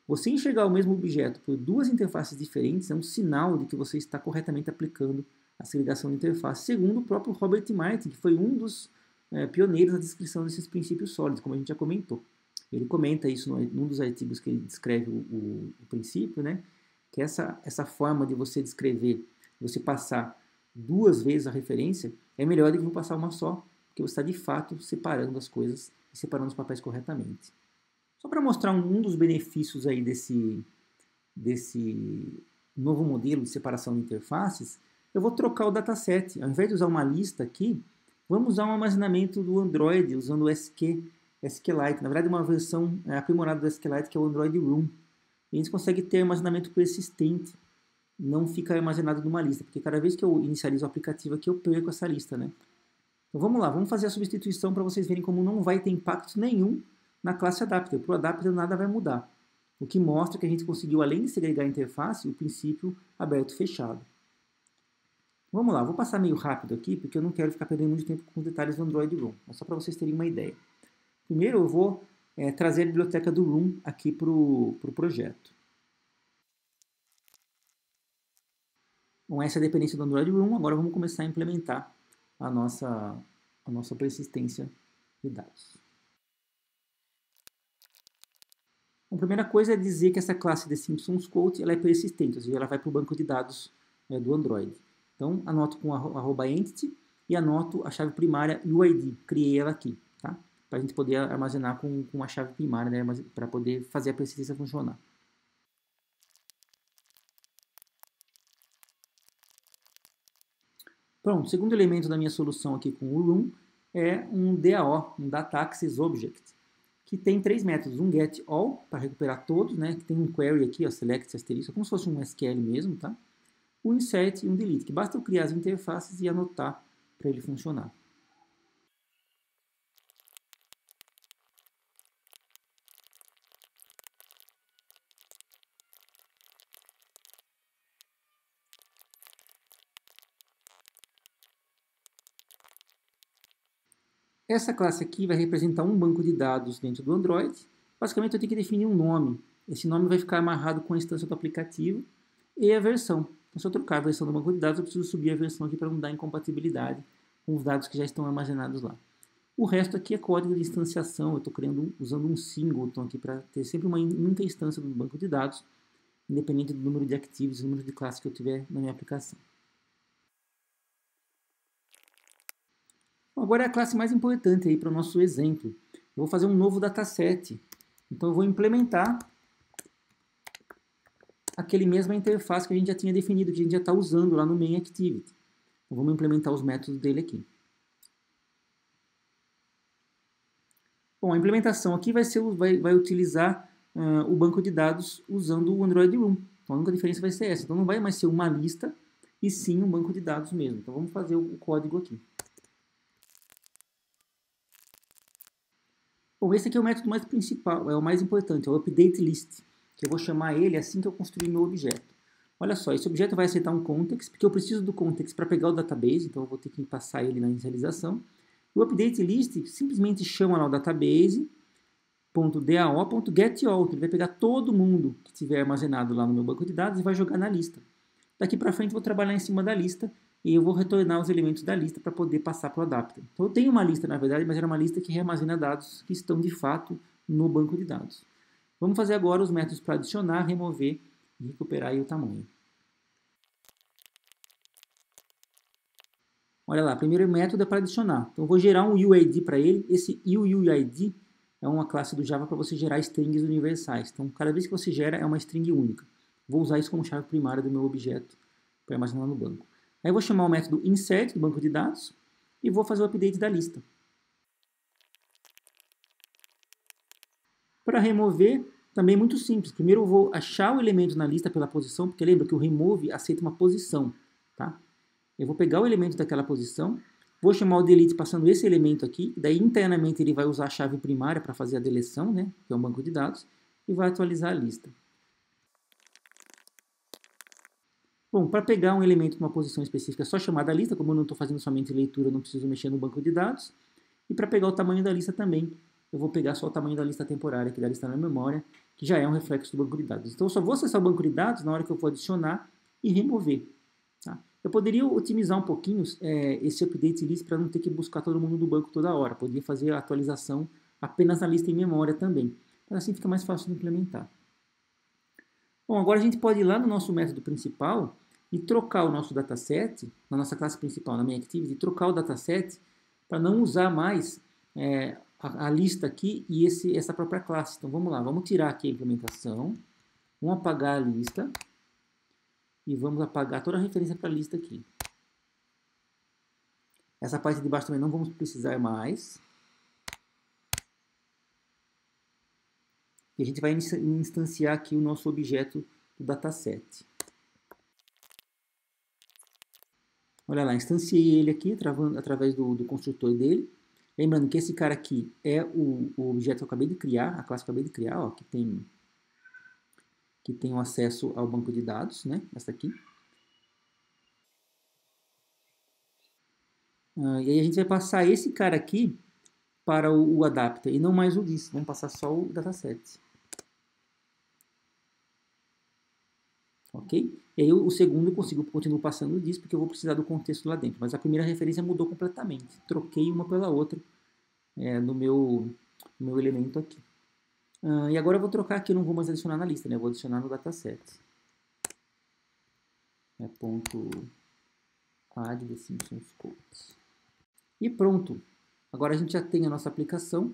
Você enxergar o mesmo objeto por duas interfaces diferentes é um sinal de que você está corretamente aplicando a segregação de interface, segundo o próprio Robert Martin, que foi um dos pioneiros na descrição desses princípios sólidos, como a gente já comentou. Ele comenta isso num dos artigos que ele descreve o princípio, né? Que essa forma de você descrever, você passar duas vezes a referência, é melhor do que passar uma só, porque você está de fato separando as coisas e separando os papéis corretamente. Só para mostrar um dos benefícios aí desse novo modelo de separação de interfaces, eu vou trocar o dataset. Ao invés de usar uma lista aqui, vamos usar um armazenamento do Android usando o SQLite. Na verdade, uma versão aprimorada do SQLite, que é o Android Room. E a gente consegue ter armazenamento persistente, não fica armazenado numa lista, porque cada vez que eu inicializo o aplicativo aqui, eu perco essa lista, né? Então vamos lá, vamos fazer a substituição para vocês verem como não vai ter impacto nenhum na classe adapter. Para o adapter nada vai mudar. O que mostra que a gente conseguiu, além de segregar a interface, o princípio aberto e fechado. Vamos lá, vou passar meio rápido aqui, porque eu não quero ficar perdendo muito tempo com os detalhes do Android Room. É só para vocês terem uma ideia. Primeiro eu vou trazer a biblioteca do Room aqui para o projeto. Com essa dependência do Android Room, agora vamos começar a implementar a nossa persistência de dados. A primeira coisa é dizer que essa classe de Simpsons Quote ela é persistente, ou seja, ela vai para o banco de dados do Android. Então, anoto com @entity e anoto a chave primária UID, criei ela aqui, tá? Para a gente poder armazenar com a chave primária, né, para poder fazer a persistência funcionar. Pronto, o segundo elemento da minha solução aqui com o Room é um DAO, um Data Access Object, que tem três métodos. Um getAll, para recuperar todos, né, que tem um query aqui, ó, select asterisco, como se fosse um SQL mesmo, tá? Um insert e um delete, que basta eu criar as interfaces e anotar para ele funcionar. Essa classe aqui vai representar um banco de dados dentro do Android. Basicamente, eu tenho que definir um nome. Esse nome vai ficar amarrado com a instância do aplicativo e a versão. Então, se eu trocar a versão do banco de dados, eu preciso subir a versão aqui para não dar incompatibilidade com os dados que já estão armazenados lá. O resto aqui é código de instanciação. Eu estou usando um singleton aqui para ter sempre uma única instância do banco de dados, independente do número de activos e do número de classes que eu tiver na minha aplicação. Agora é a classe mais importante aí para o nosso exemplo. Eu vou fazer um novo dataset. Então eu vou implementar aquele mesma interface que a gente já tinha definido, que a gente já está usando lá no main activity. Então vamos implementar os métodos dele aqui. Bom, a implementação aqui vai utilizar o banco de dados usando o Android Room. Então a única diferença vai ser essa. Então não vai mais ser uma lista, e sim um banco de dados mesmo. Então vamos fazer o código aqui. Bom, esse aqui é o método mais principal, é o mais importante, é o update list, que eu vou chamar ele assim que eu construir meu objeto. Olha só, esse objeto vai aceitar um context, porque eu preciso do context para pegar o database, então eu vou ter que passar ele na inicialização. O update list simplesmente chama lá o database.dao.getAll, ele vai pegar todo mundo que tiver armazenado lá no meu banco de dados e vai jogar na lista. Daqui para frente eu vou trabalhar em cima da lista e eu vou retornar os elementos da lista para poder passar para o adapter. Então eu tenho uma lista, na verdade, mas era uma lista que rearmazena dados que estão de fato no banco de dados. Vamos fazer agora os métodos para adicionar, remover e recuperar aí o tamanho. Olha lá, primeiro método é para adicionar. Então eu vou gerar um UID para ele. Esse UUID é uma classe do Java para você gerar strings universais. Então cada vez que você gera é uma string única. Vou usar isso como chave primária do meu objeto para armazenar no banco. Aí eu vou chamar o método insert do banco de dados e vou fazer o update da lista. Para remover, também é muito simples. Primeiro eu vou achar o elemento na lista pela posição, porque lembra que o remove aceita uma posição. Tá? Eu vou pegar o elemento daquela posição, Vou chamar o delete passando esse elemento aqui, daí internamente ele vai usar a chave primária para fazer a deleção, né, que é um banco de dados, e vai atualizar a lista. Bom, para pegar um elemento numa posição específica é só chamar da lista, como eu não estou fazendo somente leitura, eu não preciso mexer no banco de dados. E para pegar o tamanho da lista também, eu vou pegar só o tamanho da lista temporária, que da lista na memória, que já é um reflexo do banco de dados. Então eu só vou acessar o banco de dados na hora que eu for adicionar e remover. Tá? Eu poderia otimizar um pouquinho esse update list para não ter que buscar todo mundo do banco toda hora. Poderia fazer a atualização apenas na lista em memória também. Mas assim fica mais fácil de implementar. Bom, agora a gente pode ir lá no nosso método principal e trocar o nosso dataset, na nossa classe principal, na MainActivity, trocar o dataset para não usar mais a lista aqui e essa própria classe. Então vamos lá, vamos tirar aqui a implementação, vamos apagar a lista e vamos apagar toda a referência para a lista aqui. Essa parte de baixo também não vamos precisar mais. E a gente vai instanciar aqui o nosso objeto do dataset. Olha lá, instanciei ele aqui através do construtor dele. Lembrando que esse cara aqui é o objeto que eu acabei de criar, a classe que eu acabei de criar, ó, que tem um acesso ao banco de dados, né? Essa aqui. E aí a gente vai passar esse cara aqui para o adapter e não mais o list. Vamos passar só o dataset. Ok? E aí o segundo eu continuo passando disso porque eu vou precisar do contexto lá dentro. Mas a primeira referência mudou completamente. Troquei uma pela outra no meu elemento aqui. E agora eu vou trocar aqui, eu não vou mais adicionar na lista, né? Eu vou adicionar no dataset. Ponto add the Simpsons Code. E pronto. Agora a gente já tem a nossa aplicação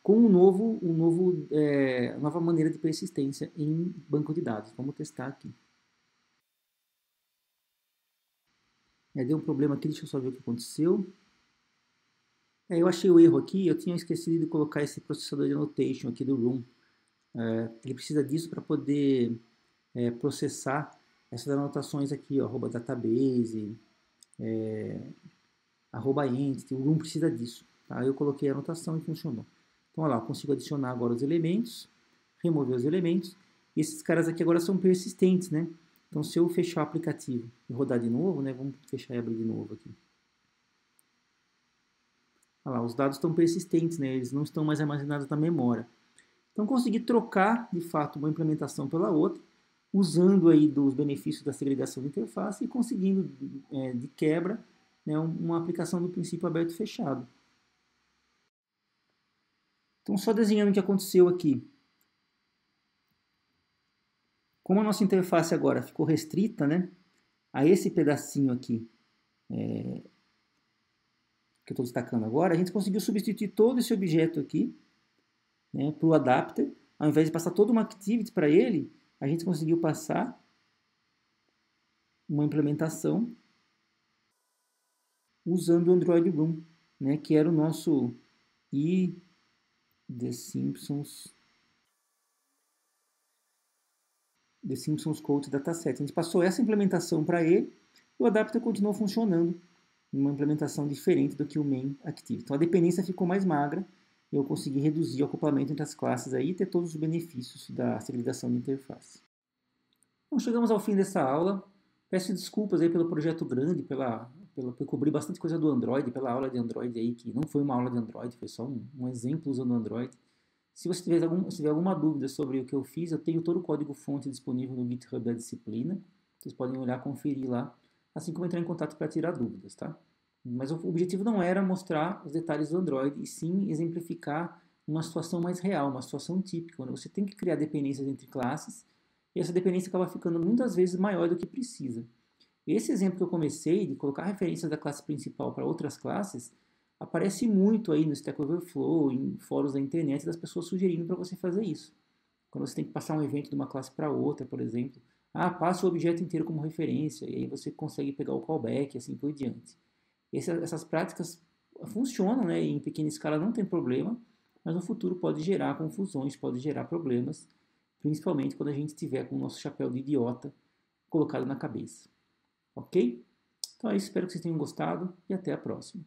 com nova maneira de persistência em banco de dados. Vamos testar aqui. Deu um problema aqui, deixa eu só ver o que aconteceu. Eu achei o erro aqui, eu tinha esquecido de colocar esse processador de annotation aqui do Room. Ele precisa disso para poder processar essas anotações aqui, ó, @database, @entity, o Room precisa disso. Tá? Eu coloquei a anotação e funcionou. Então, olha lá, eu consigo adicionar agora os elementos, remover os elementos, e esses caras aqui agora são persistentes, né? Então, se eu fechar o aplicativo e rodar de novo, né? Vamos fechar e abrir de novo aqui. Olha lá, os dados estão persistentes, né? Eles não estão mais armazenados na memória. Então, consegui trocar, de fato, uma implementação pela outra, usando aí dos benefícios da segregação de interface e conseguindo, de quebra, né, uma aplicação do princípio aberto e fechado. Então, só desenhando o que aconteceu aqui. Como a nossa interface agora ficou restrita, né, a esse pedacinho aqui, que eu estou destacando agora, a gente conseguiu substituir todo esse objeto aqui, né, para o adapter. Ao invés de passar toda uma activity para ele, a gente conseguiu passar uma implementação usando o Android Room, né, que era o nosso The Simpsons Code Dataset. A gente passou essa implementação para ele, e o adapter continuou funcionando uma implementação diferente do que o main activity. Então a dependência ficou mais magra e eu consegui reduzir o acoplamento entre as classes aí e ter todos os benefícios da segregação de interface. Então chegamos ao fim dessa aula. Peço desculpas aí pelo projeto grande, por cobrir bastante coisa do Android, pela aula de Android aí, que não foi uma aula de Android, foi só um exemplo usando o Android. Se você tiver alguma dúvida sobre o que eu fiz, eu tenho todo o código-fonte disponível no GitHub da disciplina. Vocês podem olhar, conferir lá, assim como entrar em contato para tirar dúvidas, tá? Mas o objetivo não era mostrar os detalhes do Android, e sim exemplificar uma situação mais real, uma situação típica, onde você tem que criar dependências entre classes, e essa dependência acaba ficando muitas vezes maior do que precisa. Esse exemplo que eu comecei, de colocar referências da classe principal para outras classes, aparece muito aí no Stack Overflow, em fóruns da internet, das pessoas sugerindo para você fazer isso. Quando você tem que passar um evento de uma classe para outra, por exemplo, passa o objeto inteiro como referência, e aí você consegue pegar o callback e assim por diante. Essas práticas funcionam, né? Em pequena escala não tem problema, mas no futuro pode gerar confusões, pode gerar problemas, principalmente quando a gente estiver com o nosso chapéu de idiota colocado na cabeça. Ok? Então é isso, espero que vocês tenham gostado e até a próxima.